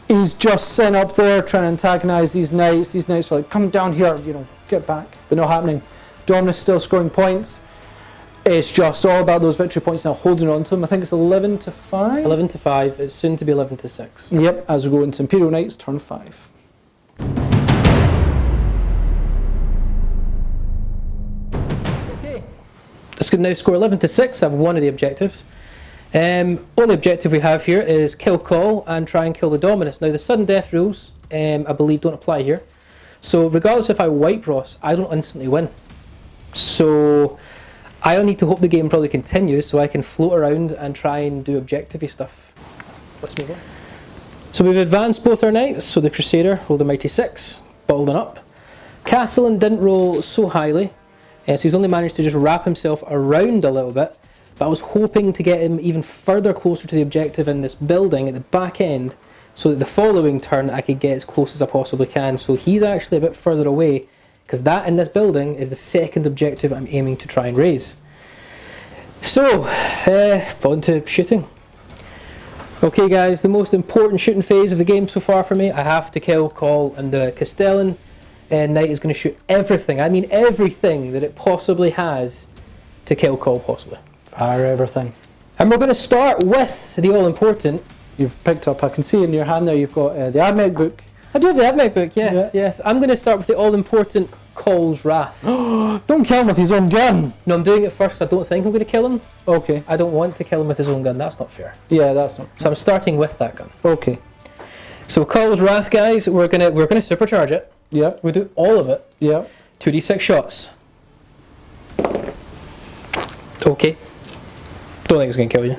He's just sitting up there trying to antagonise these knights. These knights are like, come down here, you know, get back. But not happening. Dominus still scoring points. It's just all about those victory points now, holding on to them. I think it's 11 to 5. 11 to 5. It's soon to be 11 to 6. Yep, as we go into Imperial Knights, turn 5. Okay. This could now score 11 to 6. I've one of the objectives. Only objective we have here is kill Call and try and kill the Dominus. Now the sudden death rules, I believe, don't apply here. So regardless if I wipe Ross, I don't instantly win. So I'll need to hope the game probably continues so I can float around and try and do objective-y stuff. Let's move on. So we've advanced both our knights. So the Crusader rolled a mighty 6, bottled up. Castellan didn't roll so highly, so he's only managed to just wrap himself around a little bit. But I was hoping to get him even further closer to the objective in this building at the back end, so that the following turn I could get as close as I possibly can. So he's actually a bit further away, because that in this building is the second objective I'm aiming to try and raise. So, on to shooting. Okay guys, the most important shooting phase of the game so far for me, I have to kill Call, and the Castellan knight is going to shoot everything, I mean everything that it possibly has to kill Call possibly. Fire everything. And we're going to start with the all-important. You've picked up, I can see in your hand there, you've got the Admech book. I do have the Admech book, yes, Yeah. yes. I'm going to start with the all-important Call's Wrath. Don't kill him with his own gun! No, I'm doing it first because I don't think I'm going to kill him. Okay. I don't want to kill him with his own gun, that's not fair. Yeah, that's not... So I'm starting with that gun. Okay. So Call's Wrath, guys, we're gonna supercharge it. Yep. We'll do all of it. Yep. 2d6 shots. Okay. Don't think it's going to kill you.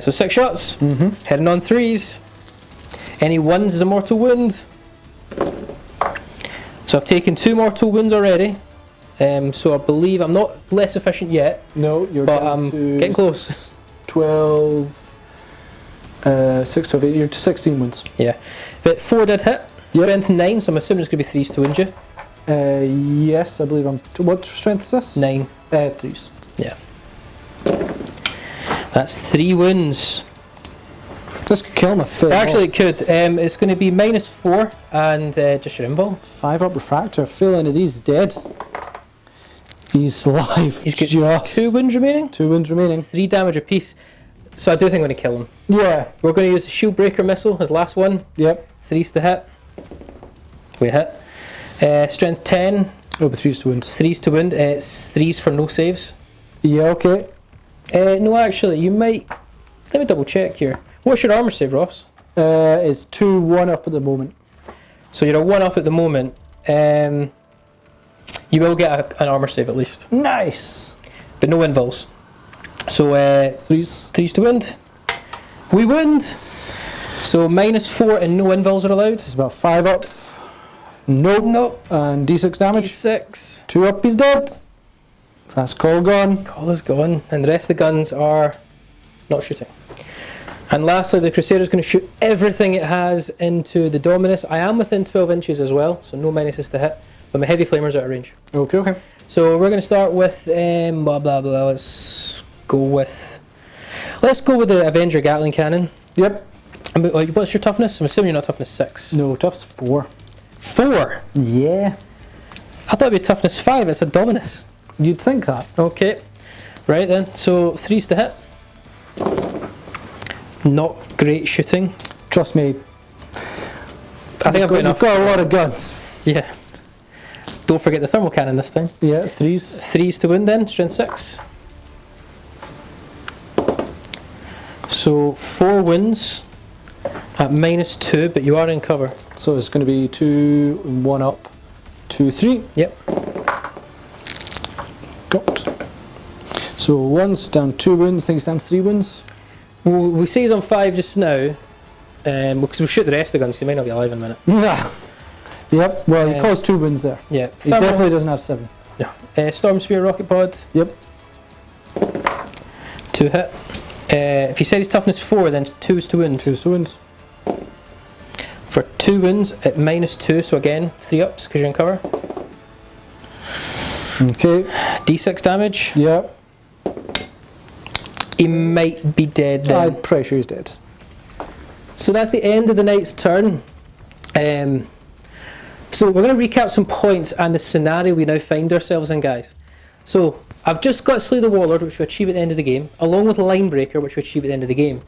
So 6 shots. Heading on 3s. Any 1s is a mortal wound. So I've taken 2 mortal wounds already. So I believe I'm not less efficient yet. No, you're but down I'm to getting close. 12... 6, 12, 8, you're to 16 wounds. Yeah. But 4 did hit. Yep. Strength 9, so I'm assuming it's going to be 3s to wound you. Yes, I believe I'm... What strength is this? 9. 3s. Yeah. That's 3 wounds. This could kill him if Actually, it could. It's going to be -4 and just your invul. 5 up refractor. Fill any of these dead. He's alive. He's got just 2 wounds remaining. 2 wounds remaining. 3 damage apiece. So I do think I'm going to kill him. Yeah. We're going to use the shield breaker missile as last one. Yep. 3s to hit. We hit. Strength 10. Oh, but 3s to wound. 3s to wound. It's 3s for no saves. Yeah, okay. No, actually, you might... Let me double check here. What's your armor save, Ross? It's 2, 1 up at the moment. So you're a 1 up at the moment. You will get an armor save at least. Nice! But no invuls. So 3s. 3s to wound. We wound. So -4 and no invuls are allowed. It's about 5 up. Nope. Nope. And d6 damage. D6. 2 up, he's dead. That's Call gone. Call is gone. And the rest of the guns are not shooting. And lastly, the Crusader is going to shoot everything it has into the Dominus. I am within 12 inches as well, so no menaces to hit. But my heavy flamer's out of range. Okay, okay. So we're going to start with blah blah blah. Let's go with the Avenger Gatling Cannon. Yep. What's your toughness? I'm assuming you're not toughness 6. No, tough's 4. 4? Yeah. I thought it'd be toughness 5. It's a Dominus. You'd think that. Okay. Right then. So 3s to hit. Not great shooting. Trust me. I think I've got enough. You've got a lot of guns. Yeah. Don't forget the thermal cannon this time. Yeah, 3s. 3s to wound then, strength 6. So 4 wounds at -2, but you are in cover. So it's going to be 2, 1 up, 2, 3. Yep. Got. So 1's down 2 wounds, things down 3 wounds. We say he's on 5 just now, because we'll shoot the rest of the guns, so he might not be alive in a minute. Yeah. Yep, well, he caused 2 wounds there. Yeah. He definitely doesn't have 7. No. Storm Spear Rocket Pod. Yep. 2 hit. If you said he's toughness 4, then 2's to wound. 2's to wound. For 2 wounds at -2, so again, 3 ups because you're in cover. Okay. D6 damage. Yeah. He might be dead then. I'm pretty sure he's dead. So that's the end of the knight's turn. So we're going to recap some points and the scenario we now find ourselves in, guys. So I've just got Slay the Warlord, which we achieve at the end of the game, along with Linebreaker, which we achieve at the end of the game.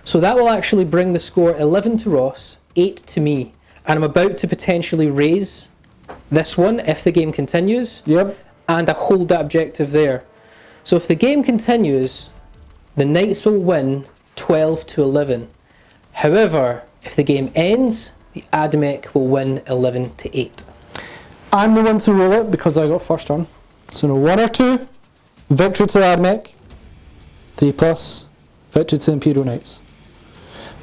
So that will actually bring the score 11 to Ross, 8 to me, and I'm about to potentially raise this one if the game continues. Yep. And I hold that objective there. So if the game continues, the Knights will win 12 to 11. However, if the game ends, the Admech will win 11 to 8. I'm the one to roll it because I got first turn. So no 1 or 2, victory to the Admech. 3+, victory to the Imperial Knights.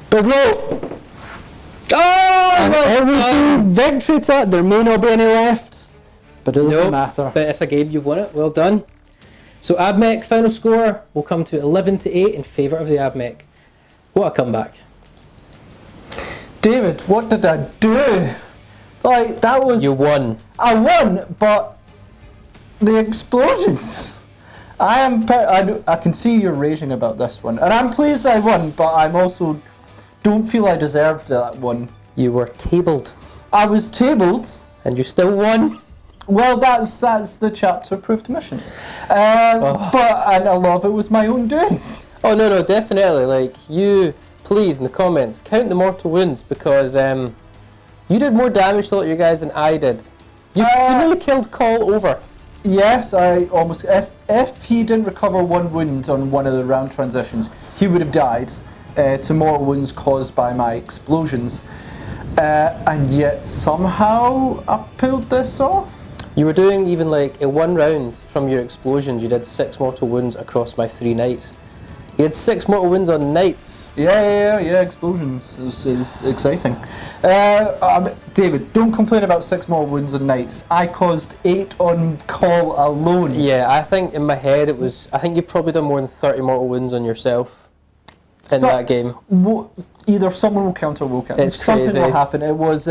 Big roll! Oh! And everything, victory to it. There may not be any left, but it doesn't matter. But it's a game, you've won it, well done. So Admech final score will come to 11 to 8 in favour of the Admech. What a comeback. David, what did I do? Like, that was... You won. I won, but the explosions. I can see you're raging about this one, and I'm pleased I won, but I'm also don't feel I deserved that one. You were tabled. I was tabled. And you still won. Well, that's the chapter approved missions. But a lot of it was my own doing. Oh no, definitely. Like, you, please, in the comments, count the mortal wounds, because you did more damage to you guys than I did. You nearly killed Call over. Yes, I almost... If he didn't recover 1 wound on one of the round transitions, he would have died to mortal wounds caused by my explosions. And yet somehow I pulled this off. You were doing even like in 1 round from your explosions, you did 6 mortal wounds across my 3 knights. You had 6 mortal wounds on knights. Yeah, explosions is exciting. David, don't complain about 6 more wounds on knights. I caused 8 on Call alone. Yeah, I think in my head it was, I think you've probably done more than 30 mortal wounds on yourself in that game. Either someone will counter or will counter. It's Something crazy. will happen. It was...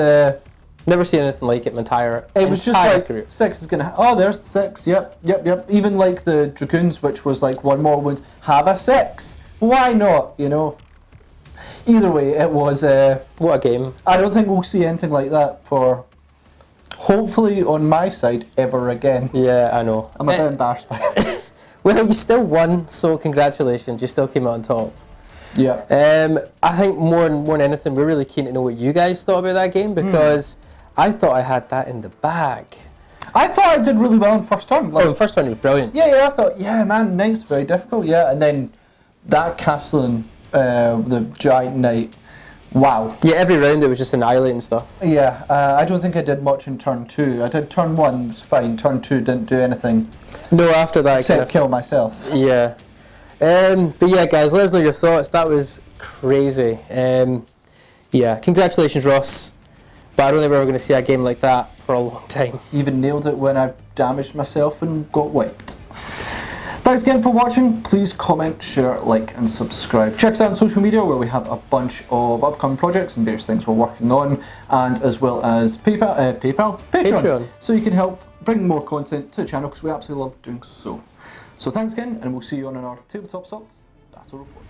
Never seen anything like it in my entire It was just like, career. 6 is gonna... Oh, there's 6. Yep. Even like the Dragoons, which was like 1 more wound, have a 6. Why not, you know? Either way, it was... What a game. I don't think we'll see anything like that for... Hopefully on my side, ever again. Yeah, I know. I'm a bit embarrassed by it. Well, you still won, so congratulations. You still came out on top. Yeah. I think more than anything, we're really keen to know what you guys thought about that game, because I thought I had that in the bag. I thought I did really well in first turn. Like, The first one was brilliant. Yeah, I thought, yeah, man, knight's very difficult, yeah. And then that Castellan, the giant knight, wow. Yeah, every round it was just annihilating stuff. Yeah, I don't think I did much in turn 2. I did turn 1, was fine. Turn 2 didn't do anything. No, after that, except kill myself. Yeah. But yeah, guys, let us know your thoughts. That was crazy. Yeah, congratulations, Ross. But I don't think we're ever going to see a game like that for a long time. Even nailed it when I damaged myself and got wiped. Thanks again for watching. Please comment, share, like and subscribe. Check us out on social media where we have a bunch of upcoming projects and various things we're working on, and as well as Patreon. So you can help bring more content to the channel, because we absolutely love doing so. So thanks again, and we'll see you on our Tabletop Assault Battle Report.